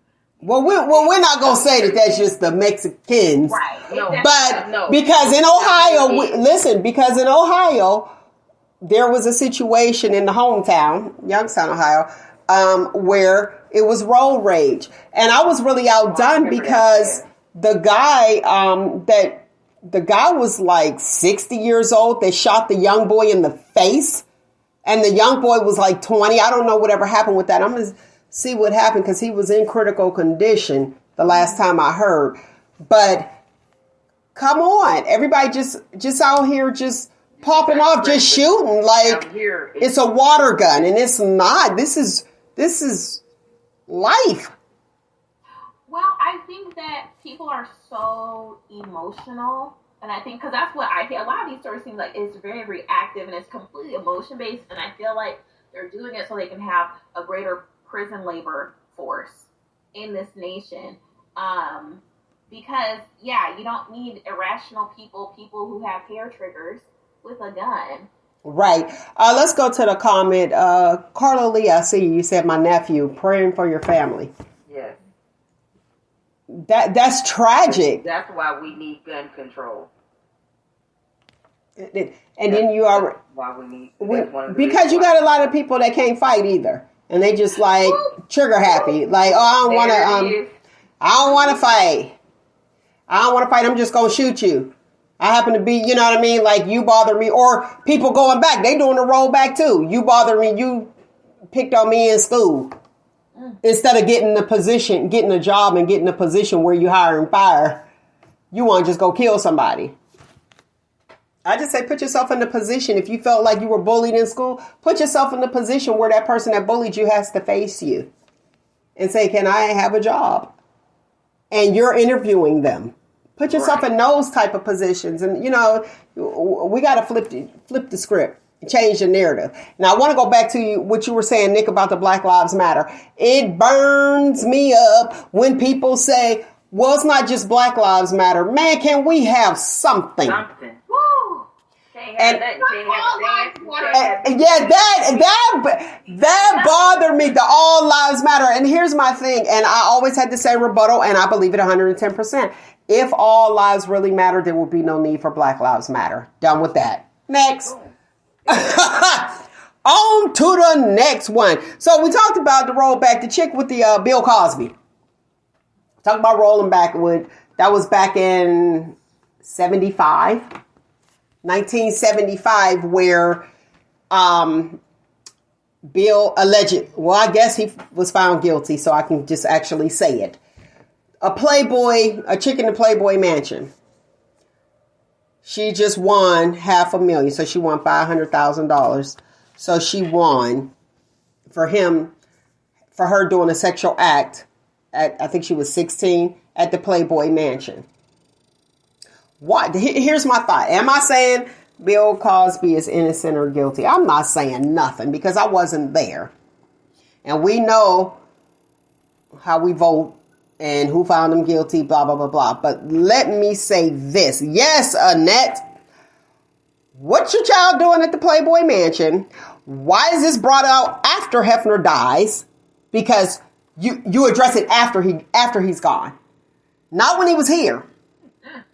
B: Well, we're not going to say that that's just the Mexicans.
C: Right.
B: But because in Ohio, because in Ohio, there was a situation in the hometown, Youngstown, Ohio, where it was road rage. And I was really outdone because the guy was like 60 years old. They shot the young boy in the face. And the young boy was like 20. I don't know whatever happened with that. I'm going to see what happened because he was in critical condition the last time I heard. But come on, everybody just out here just popping off, just shooting like it's a water gun, and it's not. This is life.
C: Well, I think that people are so emotional, and I think because that's what I feel. A lot of these stories seem like it's very reactive and it's completely emotion based, and I feel like they're doing it so they can have a greater prison labor force in this nation. Because, you don't need irrational people who have hair triggers with a gun.
B: Right. Let's go to the comment. Carla Lee, I see you said my nephew, praying for your family.
D: Yes.
B: That's tragic.
D: That's why we need gun control.
B: And then you are
D: why we need
B: because you got a lot of people that can't fight either, and they just like trigger happy. Like, oh, I don't want to. I don't want to fight. I don't want to fight. I'm just gonna shoot you. I happen to be, you know what I mean? Like, you bother me, or people going back. They doing the rollback too. You bother me. You picked on me in school. Instead of getting a job and getting a position where you hire and fire, you want to just go kill somebody. I just say put yourself in the position. If you felt like you were bullied in school, put yourself in the position where that person that bullied you has to face you and say, can I have a job? And you're interviewing them. Put yourself in those type of positions. And, you know, we got to flip the script. Change the narrative. Now, I want to go back to what you were saying, Nick, about the Black Lives Matter. It burns me up when people say, well, it's not just Black Lives Matter. Man, can we have something?
D: Something. Woo! That
B: bothered me. The all lives matter. And here's my thing. And I always had to say rebuttal, and I believe it 110%. If all lives really matter, there will be no need for Black Lives Matter. Done with that. Next. On to the next one. So we talked about the rollback, the chick with the Bill Cosby. Talk about rolling backward. That was back in 1975, where Bill alleged, well, I guess he was found guilty, so I can just actually say it. A chick in the Playboy Mansion. She just won $500,000, so she won $500,000. So she won for her doing a sexual act at, I think she was 16, at the Playboy Mansion. What? Here's my thought. Am I saying Bill Cosby is innocent or guilty? I'm not saying nothing because I wasn't there. And we know how we vote and who found him guilty, blah, blah, blah, blah. But let me say this. Yes, Annette, what's your child doing at the Playboy Mansion? Why is this brought out after Hefner dies? Because you address it after he's gone. Not when he was here.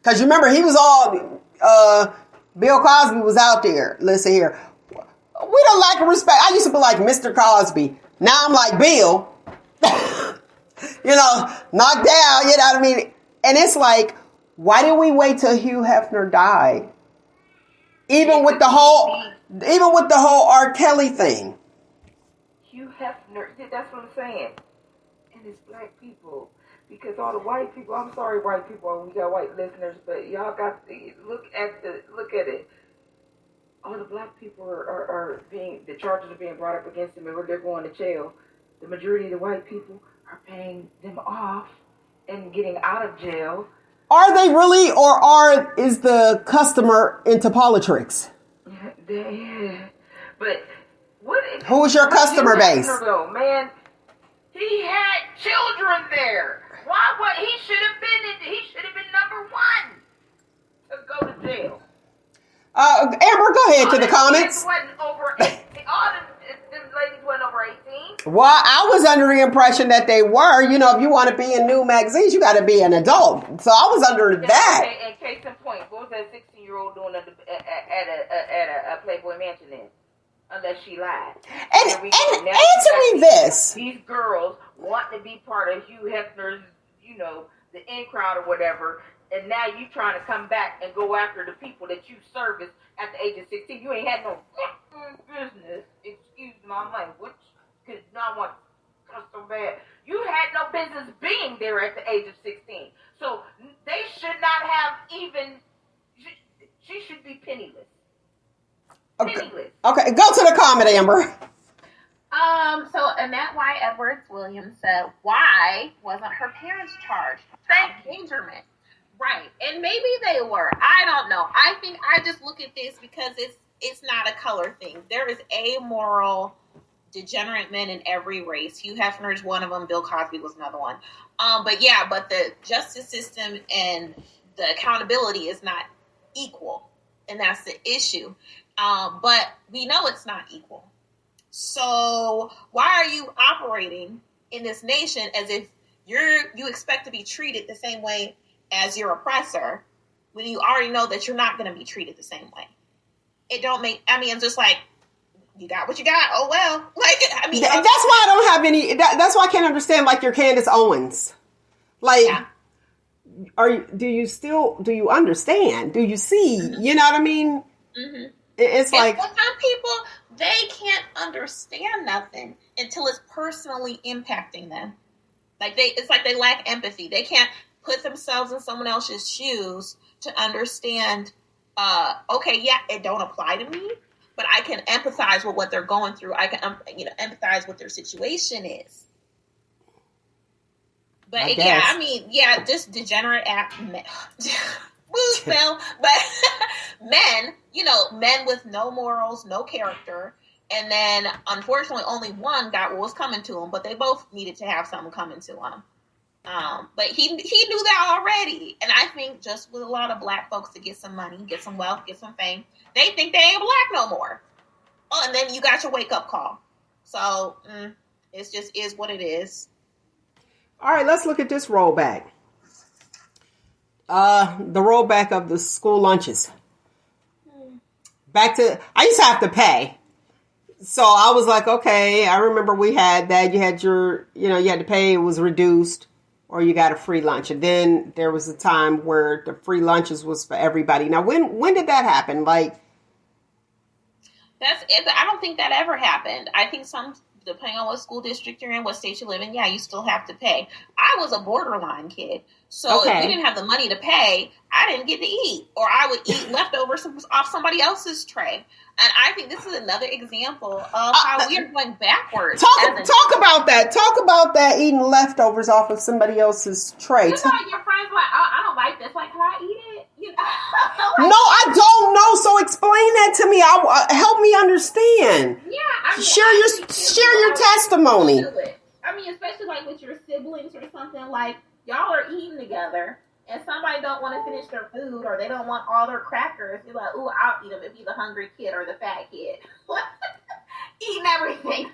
B: Because you remember, he was all, Bill Cosby was out there. Listen here. We don't lack of respect. I used to be like Mr. Cosby. Now I'm like Bill. You know, knocked down, you know what I mean? And it's like, why did we wait till Hugh Hefner died? Even with the whole R. Kelly thing.
D: Hugh Hefner, that's what I'm saying. And it's black people. Because all the white people, I'm sorry, white people, we got white listeners, but y'all got to look at it. All the black people the charges are being brought up against them, and they're going to jail. The majority of the white people are paying them off and getting out of jail.
B: Are they really, or is the customer into politics?
D: But what?
B: Who's your customer base?
D: Though, man, he had children there. Why? What? He should have been number one to go to jail.
B: Amber, go ahead to the comments.
D: All them ladies wasn't over 18.
B: Well, I was under the impression that they were. You know, if you want to be in new magazines, you got to be an adult. So I was under that.
D: And case in point, what was that 16-year-old doing at a Playboy Mansion then? Unless she lied.
B: And answer me this.
D: These girls want to be part of Hugh Hefner's, you know, the in crowd or whatever, and now you trying to come back and go after the people that you serviced at the age of 16. You ain't had no business, excuse my language, because I want to cuss so bad. You had no business being there at the age of 16. So they should not have even, she should be penniless.
B: Okay, go to the comment, Amber.
C: So Annette Y. Edwards-Williams said, why wasn't her parents charged for endangerment? Right. And maybe they were. I don't know. I think I just look at this because it's not a color thing. There is amoral, degenerate men in every race. Hugh Hefner is one of them. Bill Cosby was another one. But the justice system and the accountability is not equal. And that's the issue. But we know it's not equal. So why are you operating in this nation as if you expect to be treated the same way as your oppressor when you already know that you're not going to be treated the same way? it don't make. I mean, it's just like you got what you got. Oh well. Like I mean,
B: that's why I don't have any. That's why I can't understand like your Candace Owens. Like, do you understand? Do you see?
C: Mm-hmm.
B: You know what I mean?
C: Mm-hmm.
B: It's like
C: some people, they can't understand nothing until it's personally impacting them. Like it's like they lack empathy. They can't put themselves in someone else's shoes to understand. Okay, yeah, it don't apply to me, but I can empathize with what they're going through. I can, empathize what their situation is. But just degenerate act. Well, but men with no morals, no character, and then unfortunately only one got what was coming to him, but they both needed to have something coming to him. But he knew that already, and I think just with a lot of black folks to get some money, get some wealth, get some fame, they think they ain't black no more. Oh, and then you got your wake up call. So it's just is what it is.
B: All right, let's look at this rollback. The rollback of the school lunches. I used to have to pay. So I was like, okay, I remember we had that. You had you had to pay, it was reduced, or you got a free lunch. And then there was a time where the free lunches was for everybody. Now, when did that happen? Like,
C: that's it. I don't think that ever happened. I think depending on what school district you're in, what state you live in, you still have to pay. I was a borderline kid. So if we didn't have the money to pay, I didn't get to eat. Or I would eat leftovers off somebody else's tray. And I think this is another example of how we are going backwards.
B: Talk about that. Talk about that, eating leftovers off of somebody else's tray.
C: Your friends like, oh, I don't like this. Like, can I eat it?
B: No, I don't know. So explain that to me. Help me understand.
C: Yeah,
B: share your testimony.
C: I mean, especially like with your siblings or something, like y'all are eating together and somebody don't want to finish their food or they don't want all their crackers. You're like, ooh, I'll eat them if you're the hungry kid or the fat kid. Eating everything.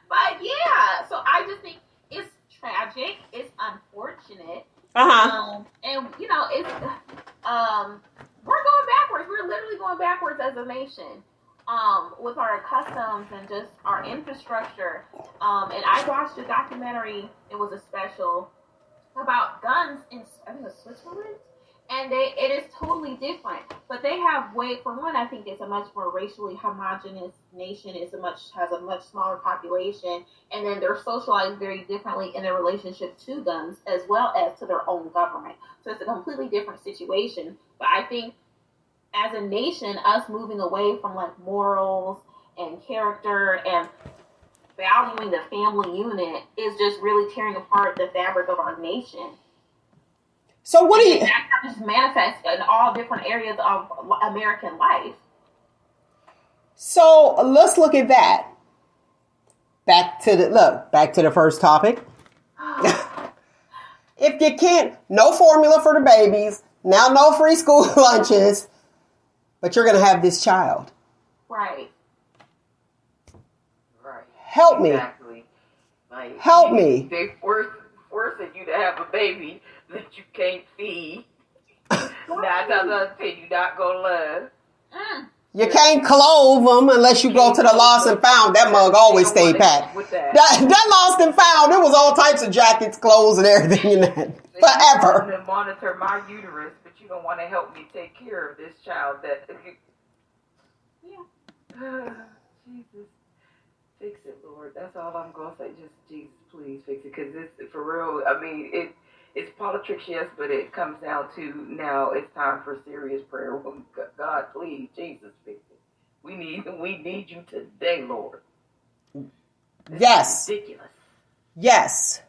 C: But yeah, so I just think it's tragic. It's unfortunate. And it's we're going backwards. We're literally going backwards as a nation. With our customs and just our infrastructure. And I watched a documentary, it was a special, about guns in, I think it was Switzerland. And it is totally different. But they have for one, I think it's a much more racially homogenous nation. Has a much smaller population. And then they're socialized very differently in their relationship to guns as well as to their own government. So it's a completely different situation. But I think as a nation, us moving away from like morals and character and valuing the family unit is just really tearing apart the fabric of our nation.
B: So what do you...
C: That just manifests in all different areas of American life.
B: So let's look at that. Back to the first topic. If you can't, no formula for the babies, now no free school lunches, but you're going to have this child.
C: Right.
B: Help me.
D: Exactly. Like,
B: help me.
D: They forcing you to have a baby that you can't feed. 9 times out of 10, you're not going to love.
B: You can't clothe them unless you go to the lost and found. That mug always stayed packed. That lost and found, there was all types of jackets, clothes, and everything in that. Forever.
D: You want to monitor my uterus, but you don't want to help me take care of this child that... Jesus. Fix it, Lord. That's all I'm going to say. Just, Jesus, please fix it. Because this, for real, I mean, it's politics, yes, but it comes down to now it's time for serious prayer. God, please, Jesus, fix it. We need you today, Lord.
B: Yes.
D: Ridiculous.
B: Yes.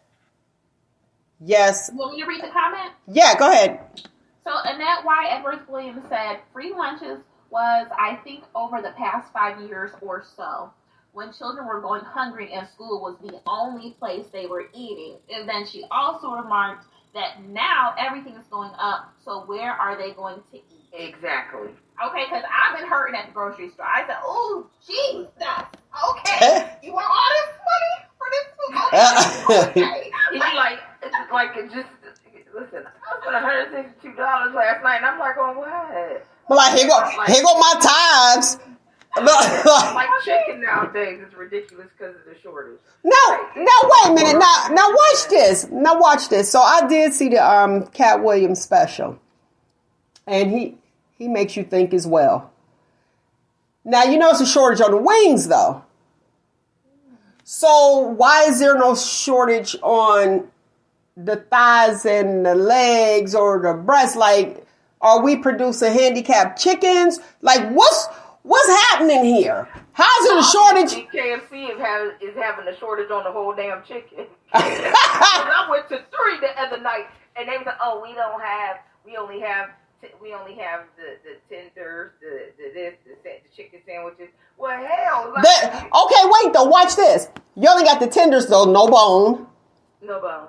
B: Yes.
C: You want me to read the comment?
B: Yeah, go ahead.
C: So Annette Y. Edwards-Williams said, free lunches was, I think, over the past 5 years or so, when children were going hungry and school was the only place they were eating. And then she also remarked that now everything is going up, so where are they going to eat?
D: Exactly.
C: Okay, because I've been hurting at the grocery store. I said, oh, Jesus. Okay. You want all this money for this food? Okay.
D: It's like it just, listen, I spent $162 last night, and I'm like, oh, what?
B: But like, here go my times.
D: Like chicken nowadays is ridiculous because of the shortage.
B: No, wait a minute. Now watch this. Now watch this. So I did see the Cat Williams special, and he makes you think as well. Now you know it's a shortage on the wings though. So why is there no shortage on the thighs and the legs or the breasts? Like, are we producing handicapped chickens? Like, what's happening here? How's it a shortage?
D: KFC is having a shortage on the whole damn chicken. I went to 3 the other night, and they was like, "Oh, we only have the tenders, the chicken sandwiches." Well, hell,
B: okay, wait though. Watch this. You only got the tenders though, no bone.
D: No bone.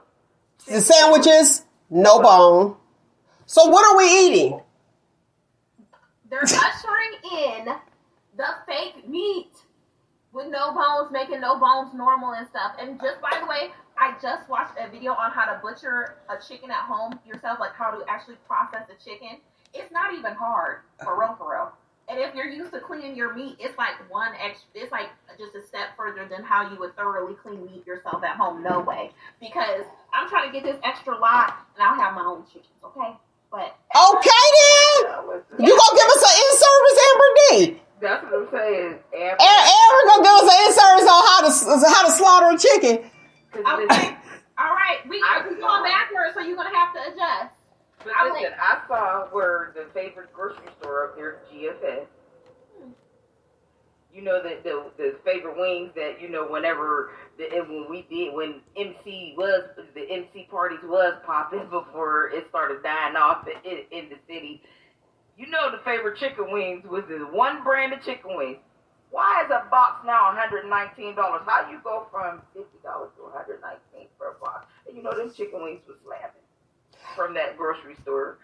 B: The sandwiches, no bone. So what are we eating?
C: They're ushering in the fake meat with no bones, making no bones normal and stuff. And just by the way, I just watched a video on how to butcher a chicken at home yourself, like how to actually process a chicken. It's not even hard, for real. And if you're used to cleaning your meat, it's like it's like just a step further than how you would thoroughly clean meat yourself at home. No way. Because I'm trying to get this extra lot, and I'll have my own chickens, okay? But
B: okay then, you gonna give us an in-service, Amber D?
D: That's what I'm saying.
B: Amber gonna give us an in-service on how to slaughter a chicken.
C: Okay. All right. We're going backwards, so you're gonna have to adjust.
D: But listen, I saw where the favorite grocery store up here, GFS. You know the favorite wings that whenever when the MC parties was popping before it started dying off in the city. You know the favorite chicken wings was this one brand of chicken wings. Why is a box now $119? How you go from $50 to $119 for a box? And them chicken wings was slamming from that grocery store.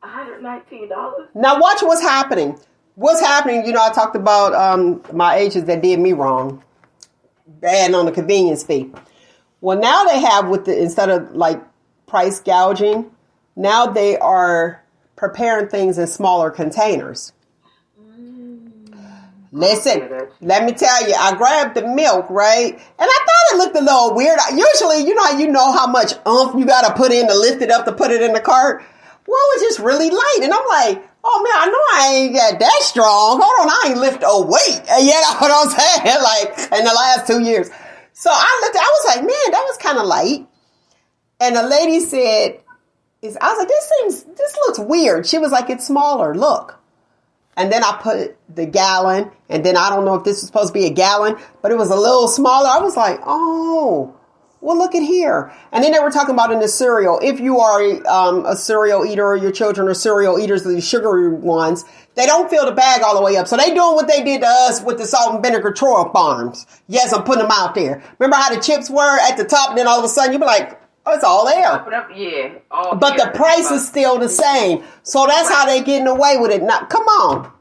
D: $119.
B: Now watch what's happening. What's happening? I talked about my agents that did me wrong, adding on the convenience fee. Well, now they have instead of like price gouging, now they are preparing things in smaller containers. Listen, let me tell you, I grabbed the milk, right? And I thought it looked a little weird. Usually, you know how much oomph you got to put in to lift it up to put it in the cart. Well, it was just really light. And I'm like, oh, man, I know I ain't got that strong. Hold on, I ain't lift a weight. You know what I'm saying? Like, in the last 2 years. So I was like, man, that was kind of light. And the lady said, I was like, this looks weird. She was like, it's smaller, look. And then I put the gallon, and then I don't know if this was supposed to be a gallon, but it was a little smaller. I was like, oh, well, look at here. And then they were talking about in the cereal. If you are a cereal eater or your children are cereal eaters, the sugary ones, they don't fill the bag all the way up. So they doing what they did to us with the salt and vinegar Troy farms. Yes, I'm putting them out there. Remember how the chips were at the top, and then all of a sudden you be like, oh, it's all there.
D: Yeah.
B: But the price is still the same. So that's how they getting away with it. Now, come on.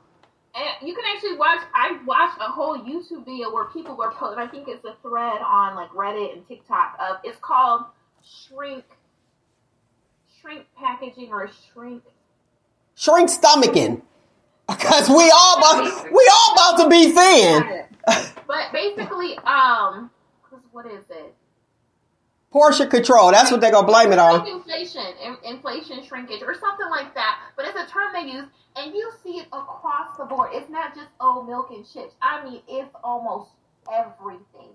C: And you can actually I watched a whole YouTube video where people were posting, I think it's a thread on like Reddit and TikTok it's called shrink packaging or shrink
B: stomaching. Because we all about to be thin.
C: But basically, what is it?
B: Portion control. That's what they're going to blame it on.
C: Inflation shrinkage or something like that. But it's a term they use, and you see it across the board. It's not just, milk and chips. I mean, it's almost everything.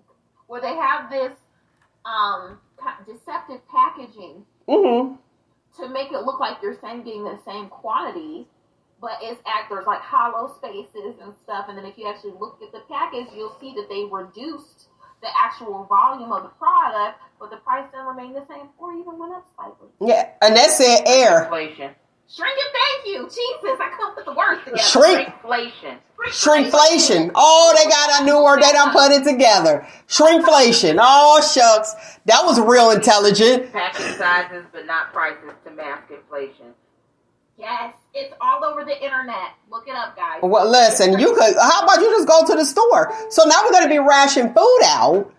C: Where they have this deceptive packaging to make it look like you're sending the same quantity, but there's like hollow spaces and stuff. And then if you actually look at the package, you'll see that they reduced the actual volume of the product, but the price didn't remain the same or even went up slightly.
B: Yeah, and that said air.
D: Inflation.
C: Shrinking, thank you. Jesus, I couldn't put the words together.
B: Shrinkflation. Oh, they got a new word. They done put it together. Shrinkflation. Oh, shucks. That was real intelligent.
D: Package sizes, but not prices to mask inflation.
C: Yes, it's all over the internet. Look it up, guys.
B: Well, listen, how about you just go to the store? So now we're going to be rationing food out.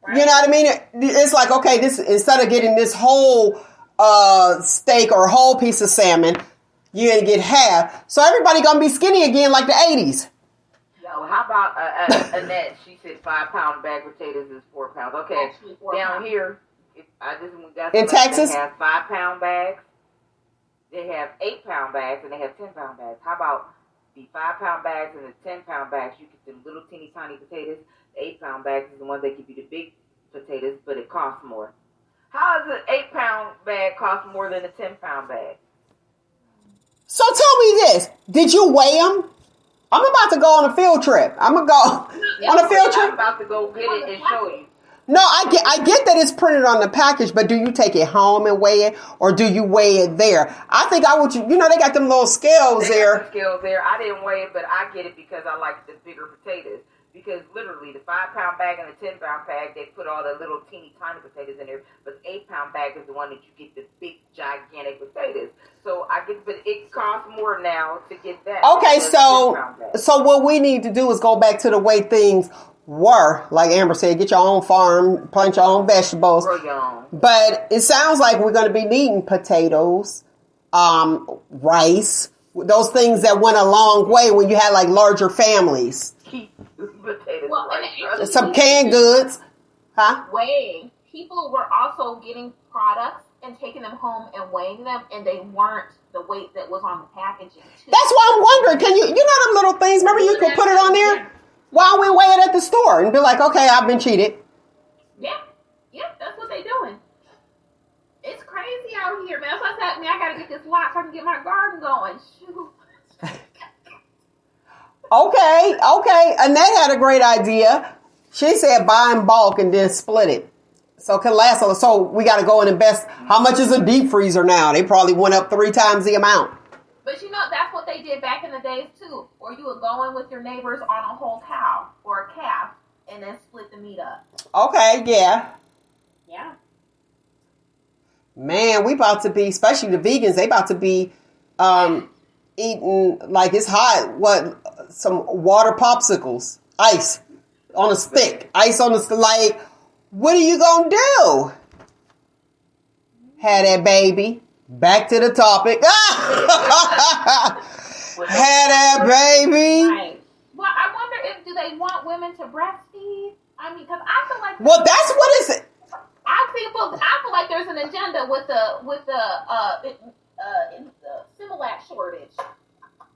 B: Right. You know what I mean? It's like, okay, instead of getting this whole steak or whole piece of salmon, you're going to get half. So everybody going to be skinny again like the 80s.
D: Yo, how about Annette? She said 5 pound bag of potatoes is 4 pounds. Okay,
C: Actually, 4
D: down
C: pounds.
D: here, got
B: In Texas?
D: They have 5 pound bags. They have 8 pound bags, and they have 10 pound bags. How about the 5 pound bags and the 10 pound bags? You get the little teeny tiny potatoes. The 8 pound bags is the ones that give you the big potatoes, but it costs more. How does an 8 pound bag cost more than a 10 pound bag?
B: So tell me this. Did you weigh them? I'm about to go on a field trip. I'm going to go on a field trip.
D: I'm about to go get it and show you.
B: No, I get that it's printed on the package, but do you take it home and weigh it, or do you weigh it there? I think I would. They got them little scales there.
D: Got the scales there. I didn't weigh it, but I get it because I like the bigger potatoes. Because literally, the 5 pound bag and the 10 pound bag, they put all the little teeny tiny potatoes in there. But the 8 pound bag is the one that you get the big gigantic potatoes. So I get, but it costs more now to get that.
B: Okay, so what we need to do is go back to the way things were. Like Amber said, get your own farm, plant your own vegetables.
D: Grow your own.
B: But it sounds like we're going to be needing potatoes, rice, those things that went a long way when you had like larger families.
D: Potatoes.
C: Well, and
B: Some canned goods. Huh?
C: weighing. People were also getting products and taking them home and weighing them, and they weren't the weight that was on the packaging. Too.
B: That's why I'm wondering, can you know them little things, remember you could put it on there? Why don't we weigh it at the store and be like, okay, I've been cheated.
C: Yeah, that's what they doing. It's crazy out here, man. So I said, man, I gotta get this lot so I can get my garden going. Shoot.
B: Okay. Annette had a great idea. She said buy in bulk and then split it. So it can last. So we got to go and invest. How much is a deep freezer now? They probably went up 3 times the amount.
C: But that's what they did back in the days too. Or you would go in with your neighbors on a whole cow or a calf and then split the meat up.
B: Okay, yeah.
C: Yeah.
B: Man, we about to be, especially the vegans, they about to be eating like it's hot. Some water popsicles, ice on a stick, ice on the stick. Like, what are you gonna do? Had that baby. Back to the topic. Had that baby.
C: Right. Well, I wonder do they want women to breastfeed? I mean, because I feel like
B: Well, that's what it's.
C: I feel like there's an agenda with the Similac shortage.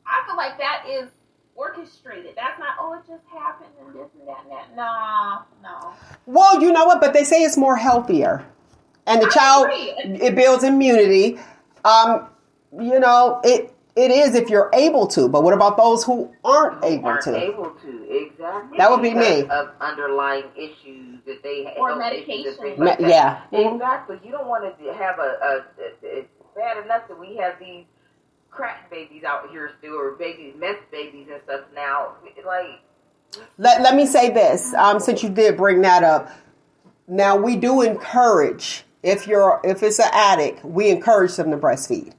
C: I feel like that is orchestrated. That's not, it just happened and this and that and that. No.
B: Well, you know what? But they say it's more healthier. And the child, it builds immunity. It is if you're able to. But what about those who aren't able to?
D: Exactly.
B: That would be me.
D: Of underlying issues that they have.
C: Or medication.
B: Yeah.
D: Exactly. You don't want to have it's bad enough that we have these crack babies out here still, or mess babies and stuff now. Like,
B: let me say this, since you did bring that up. Now we do encourage, if it's an addict, we encourage them to breastfeed.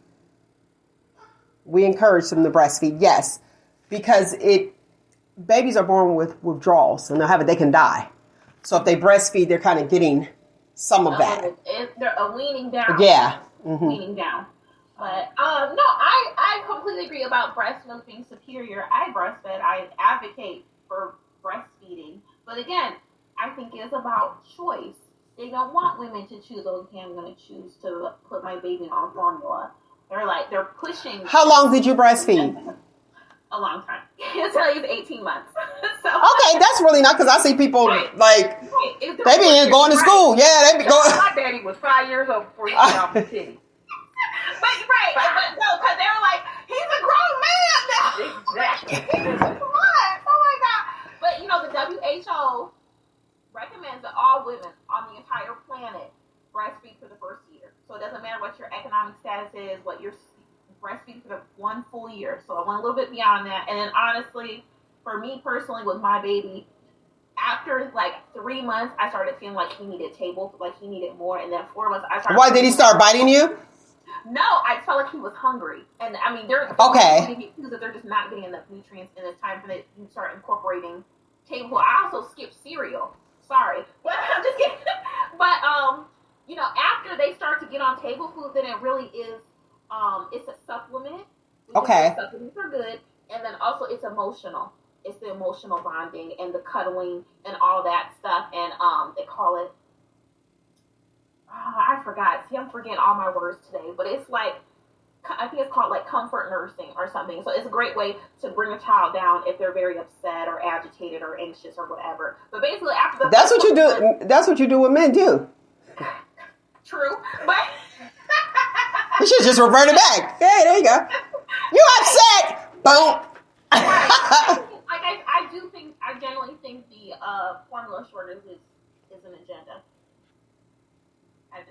B: Yes, because babies are born with withdrawals and they can die. So if they breastfeed, they're kind of getting some of that.
C: They're weaning down.
B: Yeah. Mm-hmm.
C: Weaning down. But no, I completely agree about breast milk being superior. I breastfed. I advocate for breastfeeding. But again, I think it's about choice. They don't want women to choose, okay, I'm going to choose to put my baby on formula. They're pushing.
B: How long did you breastfeed?
C: A long time. Until he's 18 months.
B: Okay, that's really not, because I see people they be going to school. Yeah, they be going.
D: My daddy was 5 years old before he got off the city.
C: But no, because they were like, he's a grown man now.
D: Exactly.
C: What? Oh my God. But the WHO recommends that all women on the entire planet breastfeed for the first year. So it doesn't matter what your economic status is, what you're breastfeeding for the 1 full year. So I went a little bit beyond that. And then honestly, for me personally with my baby, after like 3 months, I started feeling like he needed he needed more. And then 4 months, I started.
B: Why did he start biting you?
C: No, I felt like he was hungry. And I mean, they're
B: okay.
C: That they're just not getting enough nutrients, and it's time for them to start incorporating table food. I also skipped cereal. Sorry, but I'm just kidding. But after they start to get on table food, then it really is it's a supplement.
B: Okay.
C: Supplements are good, and then also it's emotional. It's the emotional bonding and the cuddling and all that stuff, and they call it. Oh, I forgot. See, I'm forgetting all my words today, but it's like I think it's called like comfort nursing or something. So it's a great way to bring a child down if they're very upset or agitated or anxious or whatever. But basically, after the
B: That's what you do. That's what you do with men too.
C: True, but
B: You should just revert it back. Hey, there you go. You upset? Boom.
C: I generally think the formula shortage is an agenda. I do.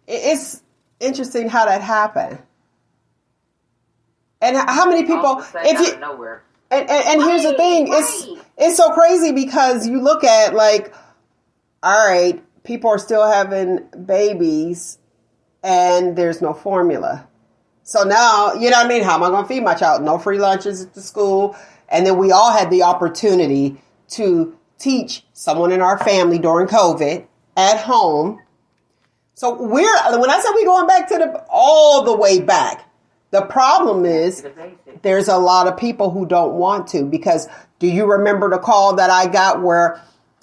B: It's interesting how that happened. And how many people? If you
D: nowhere.
B: And here's the thing, it's so crazy because you look at like, all right, people are still having babies, and there's no formula. So now, you know what I mean? How am I going to feed my child? No free lunches at the school. And then we all had the opportunity to teach someone in our family during COVID at home. So when I said we're going back to all the way back, the problem is there's a lot of people who don't want to, because do you remember the call that I got where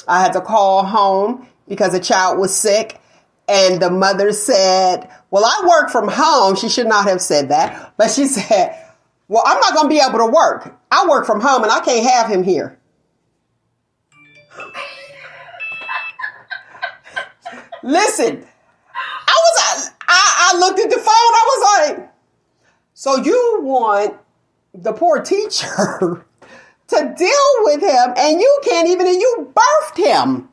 B: I had to call home because a child was sick? And the mother said, well, I work from home. She should not have said that. But she said, well, I'm not going to be able to work. I work from home and I can't have him here. Listen, I looked at the phone. I was like, so you want the poor teacher to deal with him and you can't even, and you birthed him.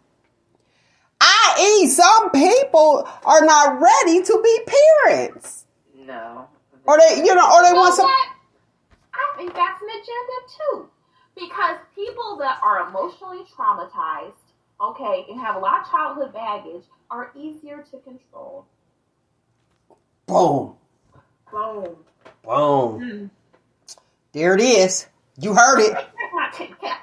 B: I.e., some people are not ready to be parents.
D: No.
B: Or they want some.
C: I think that's an agenda too. Because people that are emotionally traumatized, okay, and have a lot of childhood baggage, are easier to control.
B: Boom.
C: Boom.
B: Boom. There it is. You heard it.
C: My tin cap.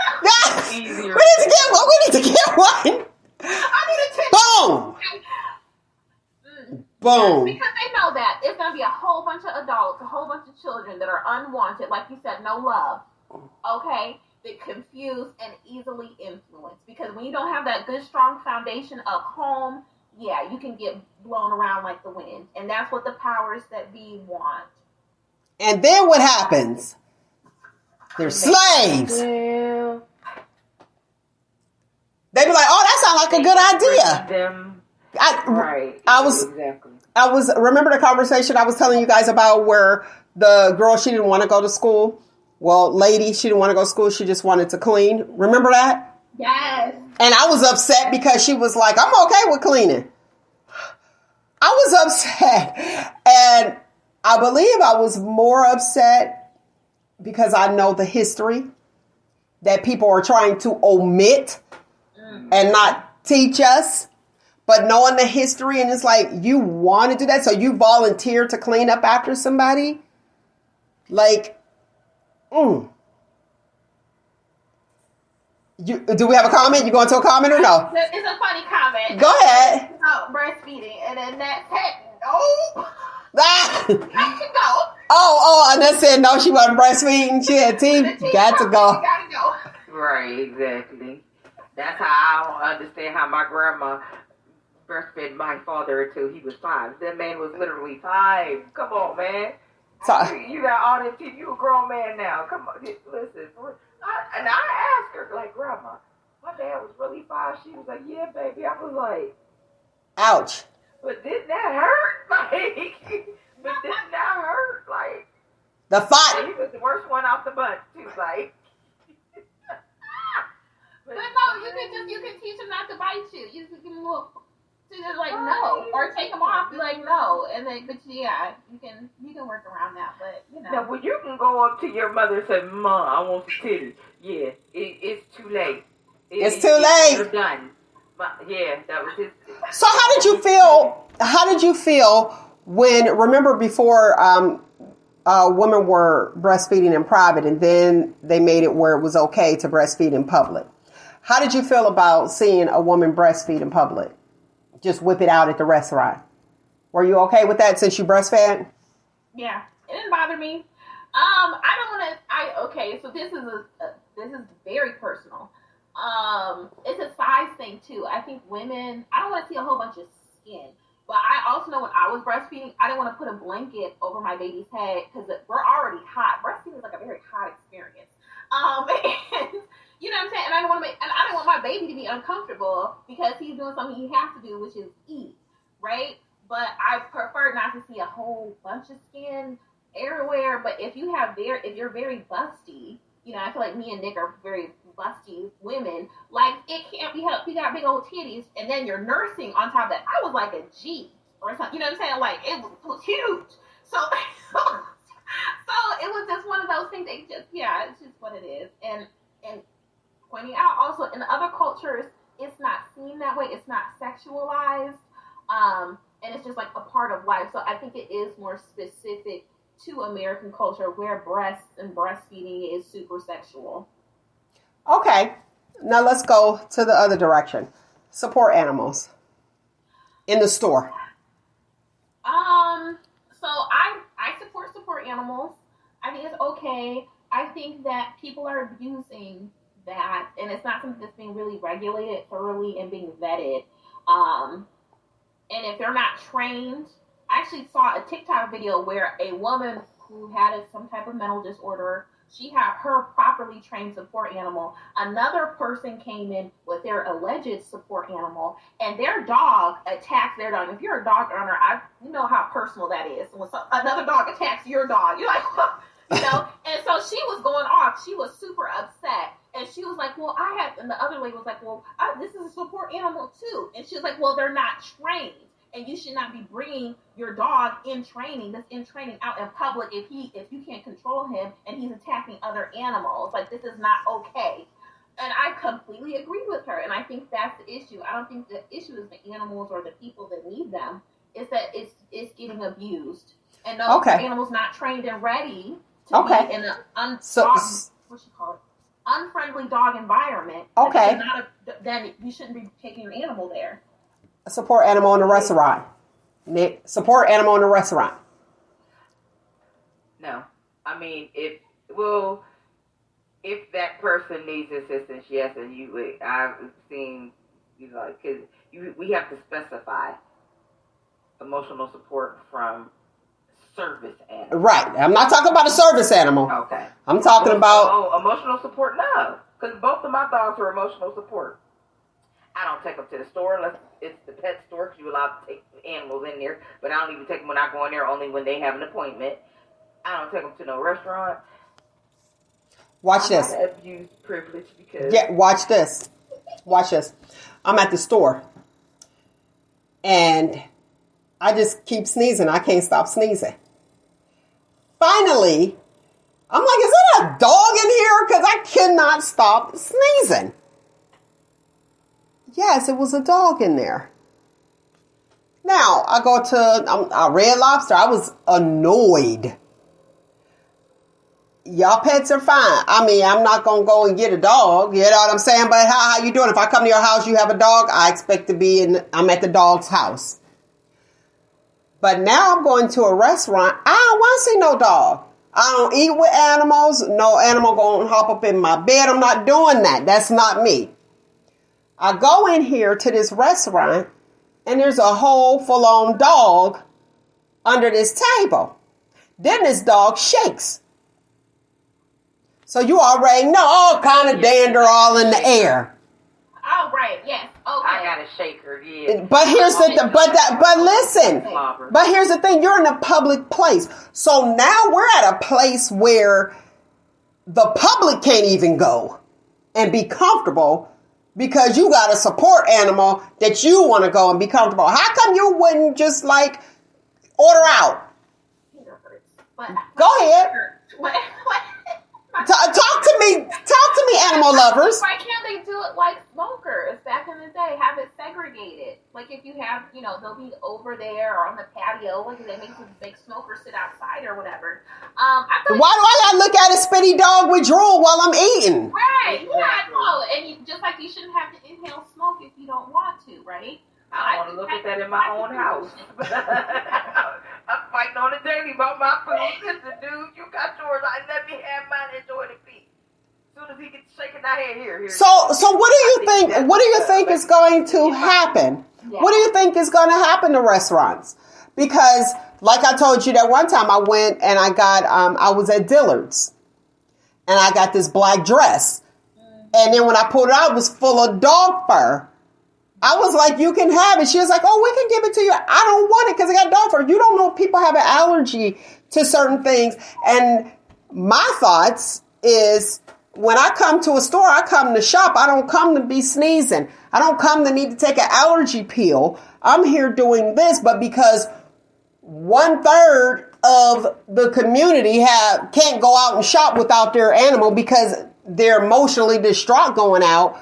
D: Easier.
B: We need to get one. We need to get one.
C: I need a tin
B: Boom. Boom.
C: Because they know that it's going to be a whole bunch of adults, a whole bunch of children that are unwanted, like you said, no love, okay, that confuse and easily influence. Because when you don't have that good, strong foundation of home, yeah, you can get blown around like the wind. And that's what the powers that be want.
B: And then what happens? They're slaves.
D: Yeah.
B: They be like, oh, that sounds like a good idea.
D: Them.
B: I
D: Exactly.
B: Remember the conversation I was telling you guys about where the girl, she didn't want to go to school? Well, lady, she didn't want to go to school. She just wanted to clean. Remember that?
C: Yes.
B: And I was upset because she was like, I'm okay with cleaning. I was upset. And I believe I was more upset because I know the history that people are trying to omit and not teach us. But knowing the history, and it's like, you want to do that, so you volunteer to clean up after somebody? Like, Do we have a comment? You going to a comment or no?
C: It's a funny comment.
B: Go ahead.
C: About breastfeeding, and then that said, no.
B: Ah!
C: Got to go.
B: And that said no, she wasn't breastfeeding. She had teeth. Got to go.
C: Got to go.
D: Right, exactly. That's how I don't understand how my grandma breastfed my father until he was 5. That man was literally 5. Come on, man.
B: So,
D: You got all this teeth. You a grown man now. Come on, listen. And I asked her, like, Grandma, my dad was really 5. She was like, yeah, baby. I was like,
B: ouch.
D: but didn't that hurt? Like, but didn't that hurt? Like,
B: The fight.
D: he was the worst one off the bunch, too. Like,
C: But no, you can teach them not to bite you. You just give them a little, just like no, or take them off. Be like no, and then but yeah, you can work around that. But you know,
D: now, well, you can go up to your mother and say, "Mom, I want some titties." Yeah, it's too late.
B: It's too late.
D: You're done. Yeah, that was his.
B: So how did you feel? How did you feel when? Remember before women were breastfeeding in private, and then they made it where it was okay to breastfeed in public. How did you feel about seeing a woman breastfeed in public? Just whip it out at the restaurant. Were you okay with that since you breastfed?
C: yeah, it didn't bother me. I don't want to. Okay. So this is very personal. It's a size thing too. I think women. I don't want to see a whole bunch of skin. But I also know when I was breastfeeding, I didn't want to put a blanket over my baby's head because we're already hot. Breastfeeding is like a very hot experience. And you know what I'm saying? And I didn't want my baby to be uncomfortable because he's doing something he has to do, which is eat, right? But I prefer not to see a whole bunch of skin everywhere. But if you're very busty, you know, I feel like me and Nick are very busty women. Like, it can't be helped. You got big old titties, and then you're nursing on top of that. I was like a G or something. You know what I'm saying? Like, it was huge. So, so it was just one of those things. It's just what it is. And pointing out also in other cultures, it's not seen that way. It's not sexualized. And it's just like a part of life. So I think it is more specific to American culture where breasts and breastfeeding is super sexual.
B: Okay, now let's go to the other direction. Support animals in the store.
C: So I support animals. I think it's okay. I think that people are abusing that, and it's not something that's being really regulated thoroughly and being vetted. And if they're not trained, I actually saw a TikTok video where a woman who had some type of mental disorder, she had her properly trained support animal. Another person came in with their alleged support animal, and their dog attacked their dog. If you're a dog owner, you know how personal that is. When another dog attacks your dog, you're like, you know? And so she was going off. She was super upset. And she was like, well, and the other lady was like, well, this is a support animal too. And she was like, well, they're not trained. And you should not be bringing your dog that's in training out in public if you can't control him and he's attacking other animals. Like, this is not okay. And I completely agree with her. And I think that's the issue. I don't think the issue is the animals or the people that need them. It's that it's getting abused. And those animals not trained and ready to be in an unfriendly dog environment.
B: Okay.
C: Then you shouldn't be taking your animal there.
B: A support animal in a restaurant. Nick, support animal in a restaurant.
D: No. I mean, if that person needs assistance, yes, and I've seen, because we have to specify emotional support from service animal.
B: Right. I'm not talking about a service animal.
D: Okay.
B: I'm talking about...
D: emotional support? No. Because both of my dogs are emotional support. I don't take them to the store unless it's the pet store because you're allowed to take animals in there. But I don't even take them when I go in there, only when they have an appointment. I don't take them to no restaurant.
B: Watch this.
D: I abuse privilege because...
B: Yeah, watch this. Watch this. I'm at the store. And I just keep sneezing. I can't stop sneezing. Finally, I'm like, is there a dog in here? Because I cannot stop sneezing. Yes, it was a dog in there. Now, I go to a Red Lobster. I was annoyed. Y'all pets are fine. I mean, I'm not going to go and get a dog. You know what I'm saying? But how you doing? If I come to your house, you have a dog, I expect to be I'm at the dog's house. But now I'm going to a restaurant. I don't want to see no dog. I don't eat with animals. No animal going to hop up in my bed. I'm not doing that. That's not me. I go in here to this restaurant, and there's a whole full-on dog under this table. Then this dog shakes. So you already know all kind of dander all in the air.
C: Oh, right, yes. Okay.
D: I got a shaker, yeah.
B: But here's but here's the thing, you're in a public place. So now we're at a place where the public can't even go and be comfortable because you got a support animal that you want to go and be comfortable. How come you wouldn't just like order out? Go ahead. Talk to me, animal lovers.
C: Why can't they do it like smokers back in the day? Have it segregated. Like if you have, they'll be over there or on the patio. Like they make smokers sit outside or whatever. Why do
B: I gotta look at a spitty dog with drool while I'm eating?
C: Right. Exactly. Yeah, no. And just like you shouldn't have to inhale smoke if you don't want to, right?
D: I want to look at that in my own house. I'm fighting on the daily about my food. Listen, dude, you got yours. Let me have mine. Enjoy the feast. As soon as he gets shaking our head here.
B: So what do you think? What do you think is going to happen?
C: Yeah.
B: What do you think is going to happen to restaurants? Because, like I told you, that one time I went and I got, I was at Dillard's, and I got this black dress, and then when I pulled it out, it was full of dog fur. I was like, "You can have it." She was like, "Oh, we can give it to you." I don't want it because I got dog fur. You don't know if people have an allergy to certain things. And my thoughts is, when I come to a store, I come to shop. I don't come to be sneezing. I don't come to need to take an allergy pill. I'm here doing this, but because 1/3 of the community can't go out and shop without their animal because they're emotionally distraught going out.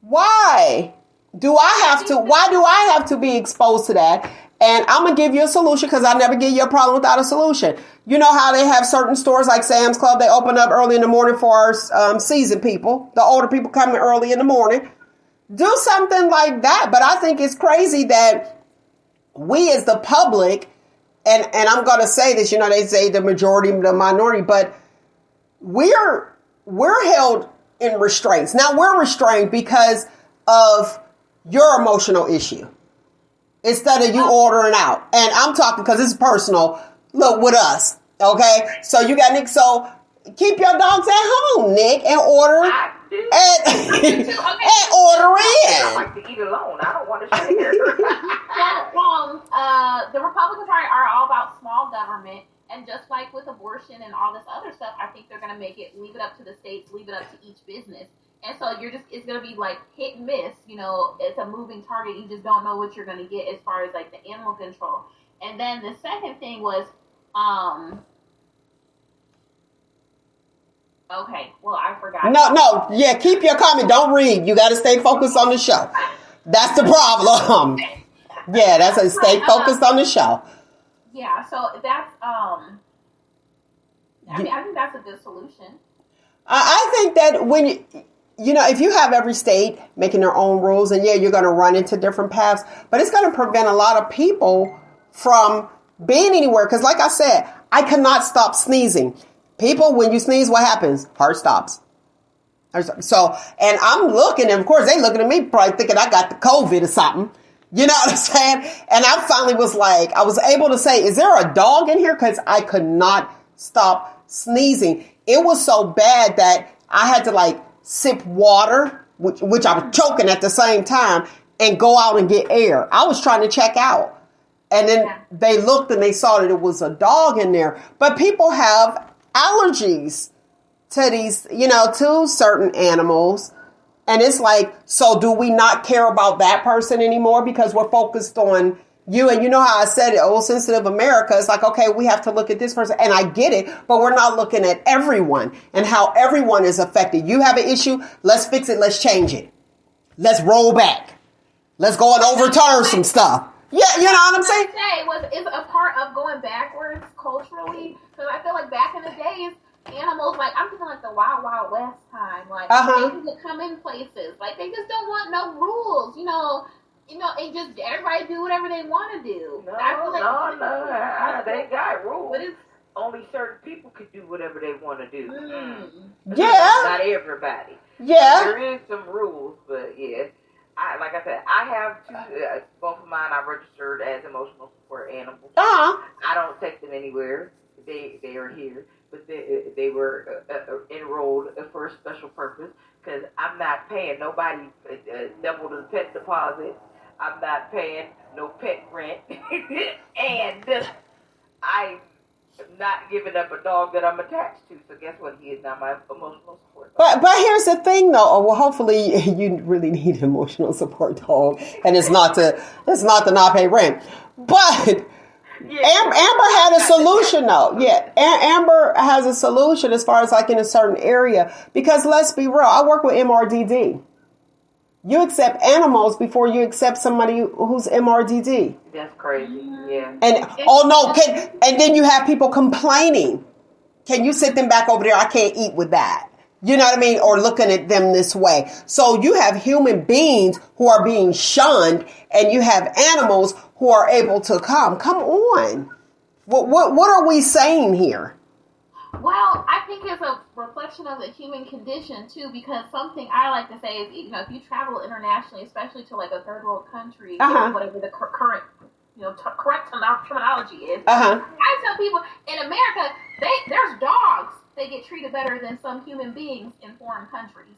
B: Why do I have to be exposed to that? And I'm going to give you a solution because I never give you a problem without a solution. You know how they have certain stores like Sam's Club, they open up early in the morning for our seasoned people, the older people coming early in the morning. Do something like that. But I think it's crazy that we as the public, and I'm going to say this, they say the majority, the minority, but we're held in restraints. Now we're restrained because of your emotional issue instead of you ordering out. And I'm talking because it's personal. Look, with us, okay? So you got Nick. So keep your dogs at home, Nick, and order and order in.
D: I like to eat alone. I don't want to share.
C: The Republican Party are all about small government, and just like with abortion and all this other stuff, I think they're going to leave it up to the states, leave it up to each business. And so it's going to be like hit and miss. It's a moving target. You just don't know what you're going to get as far as like the animal control. And then the second thing was, okay, well, I forgot.
B: No, yeah, keep your comment. Don't read. You got to stay focused on the show. That's the problem. Yeah, that's a stay focused on the show.
C: Yeah, so that's, I think that's a good solution.
B: I think that when if you have every state making their own rules, and you're going to run into different paths, but it's going to prevent a lot of people from being anywhere. Because like I said, I cannot stop sneezing. People, when you sneeze, what happens? Heart stops. So, and I'm looking, and of course they looking at me probably thinking I got the COVID or something. You know what I'm saying? And I finally was like, I was able to say, is there a dog in here? Because I could not stop sneezing. It was so bad that I had to sip water, which I was choking at the same time, and go out and get air. I was trying to check out. And then they looked and they saw that it was a dog in there. But people have allergies to these, to certain animals. And it's like, so do we not care about that person anymore because we're focused on you? And you know how I said it, old sensitive America, it's like, okay, we have to look at this person. And I get it, but we're not looking at everyone and how everyone is affected. You have an issue, let's fix it, let's change it. Let's roll back. Let's go and overturn some stuff. Yeah, you know what I'm saying?
C: Is a part of going backwards culturally, because I feel like back in the days, animals, I'm thinking the Wild Wild West time, they could come in places, they just don't want no rules, and just everybody do whatever they want to do.
D: No, they got rules. But it's only certain people could do whatever they want to do.
B: Yeah.
D: Not everybody.
B: Yeah.
D: There is some rules, but yeah. Like I said, I have two, both of mine I registered as emotional support animals.
B: Uh-huh.
D: I don't take them anywhere. They are here. But they were enrolled for a special purpose because I'm not paying nobody double the pet deposit. I'm not paying no pet rent. And I'm not giving up a dog that I'm attached to. So guess what? He is not my emotional support dog.
B: But here's the thing, though. Well, hopefully you really need an emotional support dog, and it's not to not pay rent. But yeah, Amber had a solution, though. Yeah, Amber has a solution as far as in a certain area. Because let's be real, I work with MRDD. You accept animals before you accept somebody who's MRDD.
D: That's crazy. Yeah.
B: And and then you have people complaining. Can you sit them back over there? I can't eat with that. You know what I mean? Or looking at them this way. So you have human beings who are being shunned, and you have animals who are able to come. Come on. What are we saying here?
C: Well, I think it's a reflection of the human condition too, because something I like to say is, if you travel internationally, especially to like a third world country, whatever the current, correct terminology is, I tell people in America, there's dogs that get treated better than some human beings in foreign countries.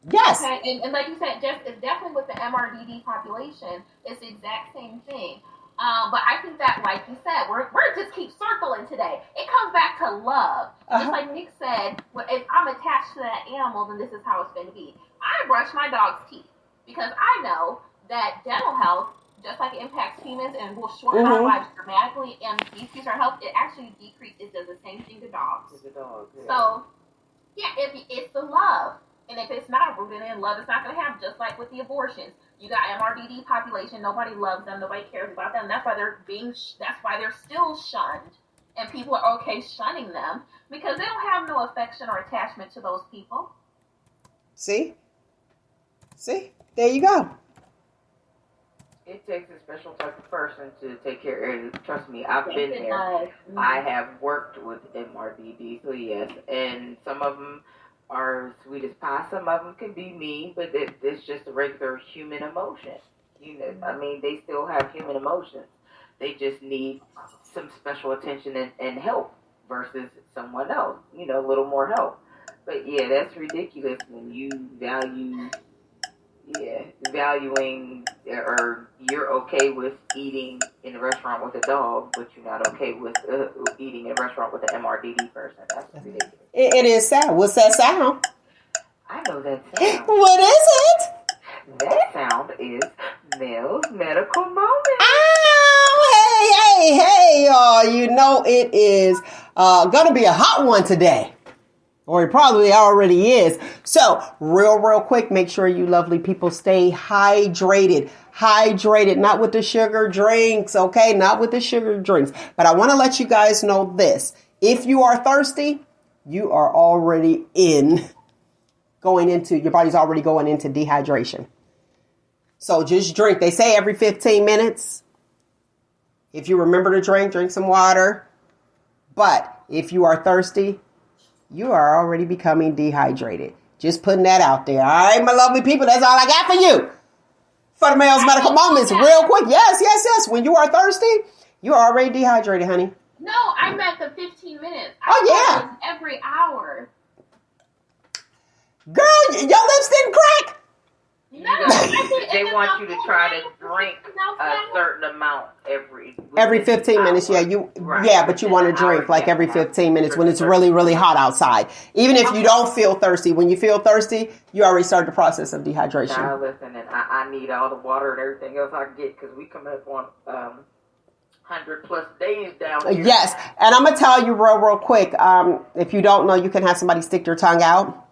B: Yes.
C: Okay? And like you said, it's definitely with the MRDD population, it's the exact same thing. But I think that, like you said, we're just keep circling today. It comes back to love. Just like Nick said, if I'm attached to that animal, then this is how it's going to be. I brush my dog's teeth because I know that dental health, just like it impacts humans and will shorten our lives dramatically and decrease our health, it actually decreases. It does the same thing to dogs. So, yeah, it's the love. And if it's not rooted in love, it's not going to happen. Just like with the abortions, you got MRDD population. Nobody loves them. Nobody cares about them. That's why they're still shunned, and people are okay shunning them because they don't have no affection or attachment to those people. See,
B: there you go.
D: It takes a special type of person to take care of it. Trust me, I've been there. I have worked with MRDD, so yes, and some of them are sweet as pie. Some of them can be mean, but it's just a regular human emotion. They still have human emotions. They just need some special attention and help versus someone else. A little more help. But yeah, that's ridiculous when you valuing or you're okay with eating in a restaurant with a dog, but you're not okay with eating in a restaurant with an MRDD person. That's ridiculous.
B: It is sad. What's that sound?
D: I know that sound.
B: What is it?
D: That sound is Mel's medical moment.
B: Oh, hey, y'all. It is going to be a hot one today. Or it probably already is. So, real quick, make sure you lovely people stay hydrated. Hydrated, not with the sugar drinks, okay? Not with the sugar drinks. But I want to let you guys know this. If you are thirsty, you are already your body's already going into dehydration. So just drink. They say every 15 minutes. If you remember to drink some water. But if you are thirsty, you are already becoming dehydrated. Just putting that out there. All right, my lovely people, that's all I got for you. For the Mel's Medical Moments, real quick. Yes. When you are thirsty, you are already dehydrated, honey.
C: No, I meant the 15 minutes. Every hour.
B: Girl, your lips didn't crack.
C: No,
D: they want you to try to drink a certain amount
B: every 15 minutes. Yeah, but you want to drink like every 15 minutes when it's really, really hot outside. Even if you don't feel thirsty, when you feel thirsty, you already start the process of dehydration.
D: Now listen, and I need all the water and everything else I can get because we come up on 100+ days down here.
B: Yes, and I'm gonna tell you real quick. If you don't know, you can have somebody stick their tongue out.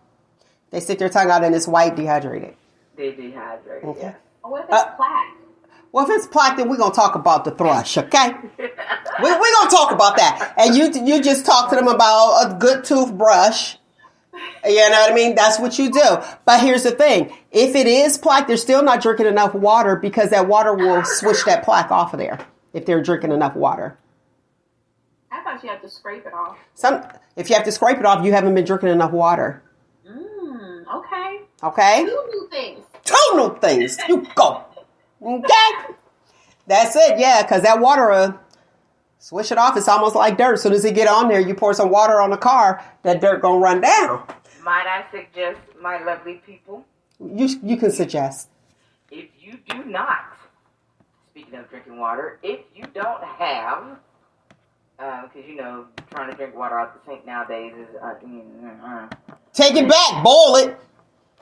B: They stick their tongue out and it's white dehydrated.
D: They dehydrated. Okay. Yeah.
C: What if it's plaque?
B: Well, if it's plaque, then we're going to talk about the thrush, okay? we're going to talk about that. And you just talk to them about a good toothbrush. You know what I mean? That's what you do. But here's the thing. If it is plaque, they're still not drinking enough water because that water will switch that plaque off of there if they're drinking enough water.
C: I thought you had to scrape it off.
B: If you have to scrape it off, you haven't been drinking enough water.
C: Okay.
B: Okay? Two new things. You go. Okay? That's it, yeah, because that water, switch it off. It's almost like dirt. As soon as it get on there, you pour some water on the car, that dirt going to run down.
D: Might I suggest, my lovely people?
B: You can suggest.
D: If you do not, speaking of drinking water, if you don't have, because, trying to drink water out the sink nowadays is...
B: Take it back. Boil it.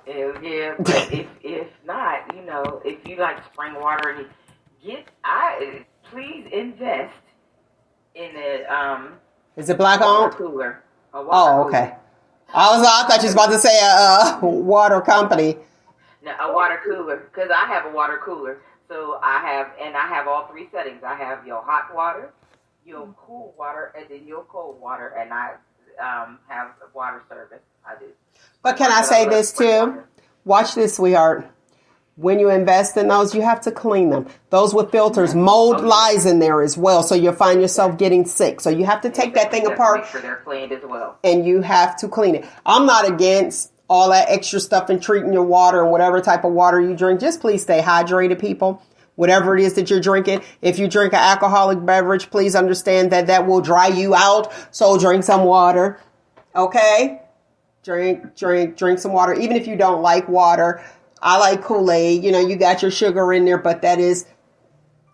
D: Yeah, but if not, if you like spring water, please invest in a
B: Is it black owned?
D: Cooler.
B: Okay. I thought you was about to say a water company.
D: No, a water cooler, because I have a water cooler. So I have all three settings. I have your hot water, your cool water, and then your cold water, and I have water service. I do.
B: But can I say this too? Watch this, sweetheart. when you invest in those, you have to clean them. Those with filters, mold lies in there as well. So you'll find yourself getting sick. So you have to take that thing apart.
D: Make sure they're cleaned as well.
B: And you have to clean it. I'm not against all that extra stuff and treating your water and whatever type of water you drink. Just please stay hydrated, people. Whatever it is that you're drinking. If you drink an alcoholic beverage, please understand that that will dry you out. So drink some water. Okay? Drink some water. Even if you don't like water. I like Kool-Aid. You know, you got your sugar in there, but that is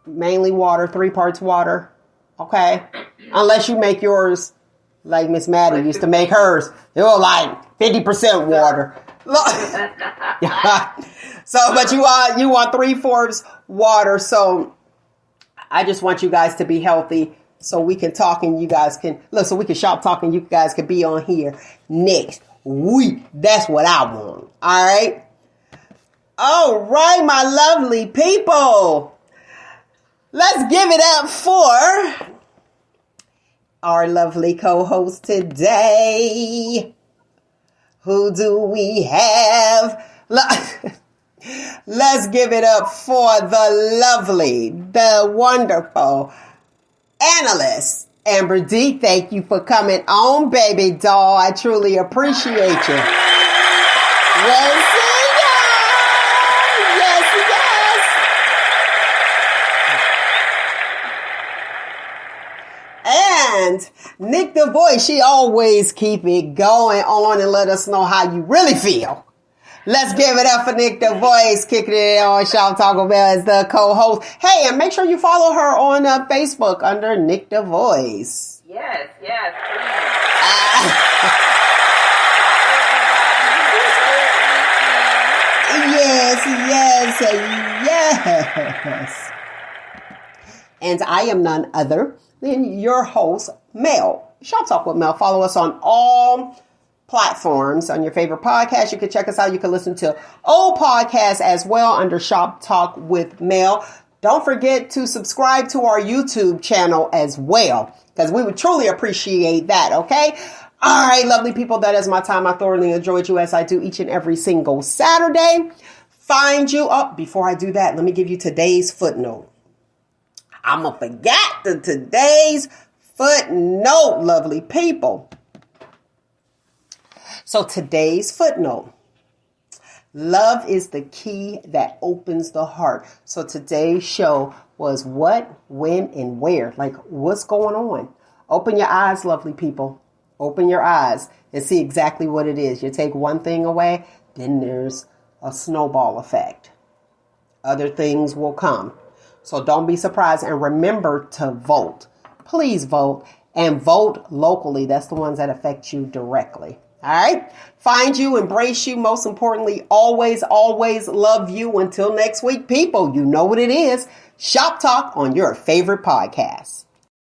B: mainly water, 3 parts water. Okay? Unless you make yours like Miss Maddie used to make hers. It was like 50% water. So, but you want 3/4 water. So I just want you guys to be healthy so we can talk and you guys can look, so we can shop talk and you guys can be on here next week. That's what I want. All right. All right, my lovely people. Let's give it up for our lovely co-host today. Who do we have? Let's give it up for the lovely, the wonderful analyst, Amber D. Thank you for coming on, baby doll. I truly appreciate you. Yes, And Nick the Voice, she always keep it going on and let us know how you really feel. Let's give it up for Nick the Voice, kicking it on Shop Talk with Mel as the co-host. Hey, and make sure you follow her on Facebook under Nick the Voice.
D: Yes, please.
B: Yes. And I am none other than your host, Mel. Shop Talk with Mel. Follow us on all platforms on your favorite podcast. You can check us out. You can listen to old podcasts as well under Shop Talk with Mel. Don't forget to subscribe to our YouTube channel as well, because we would truly appreciate that. Okay. All right, lovely people. That is my time. I thoroughly enjoyed you as I do each and every single Saturday. Find you up. Before I do that, let me give you today's footnote. I'm going to forget today's footnote, lovely people. So today's footnote. Love is the key that opens the heart. So today's show was what, when, and where. Like, what's going on? Open your eyes, lovely people. Open your eyes and see exactly what it is. You take one thing away, then there's a snowball effect. Other things will come. So don't be surprised, and remember to vote. Please vote, and vote locally. That's the ones that affect you directly. All right? Find you, embrace you. Most importantly, always, always love you. Until next week, people, you know what it is. Shop Talk on your favorite podcast.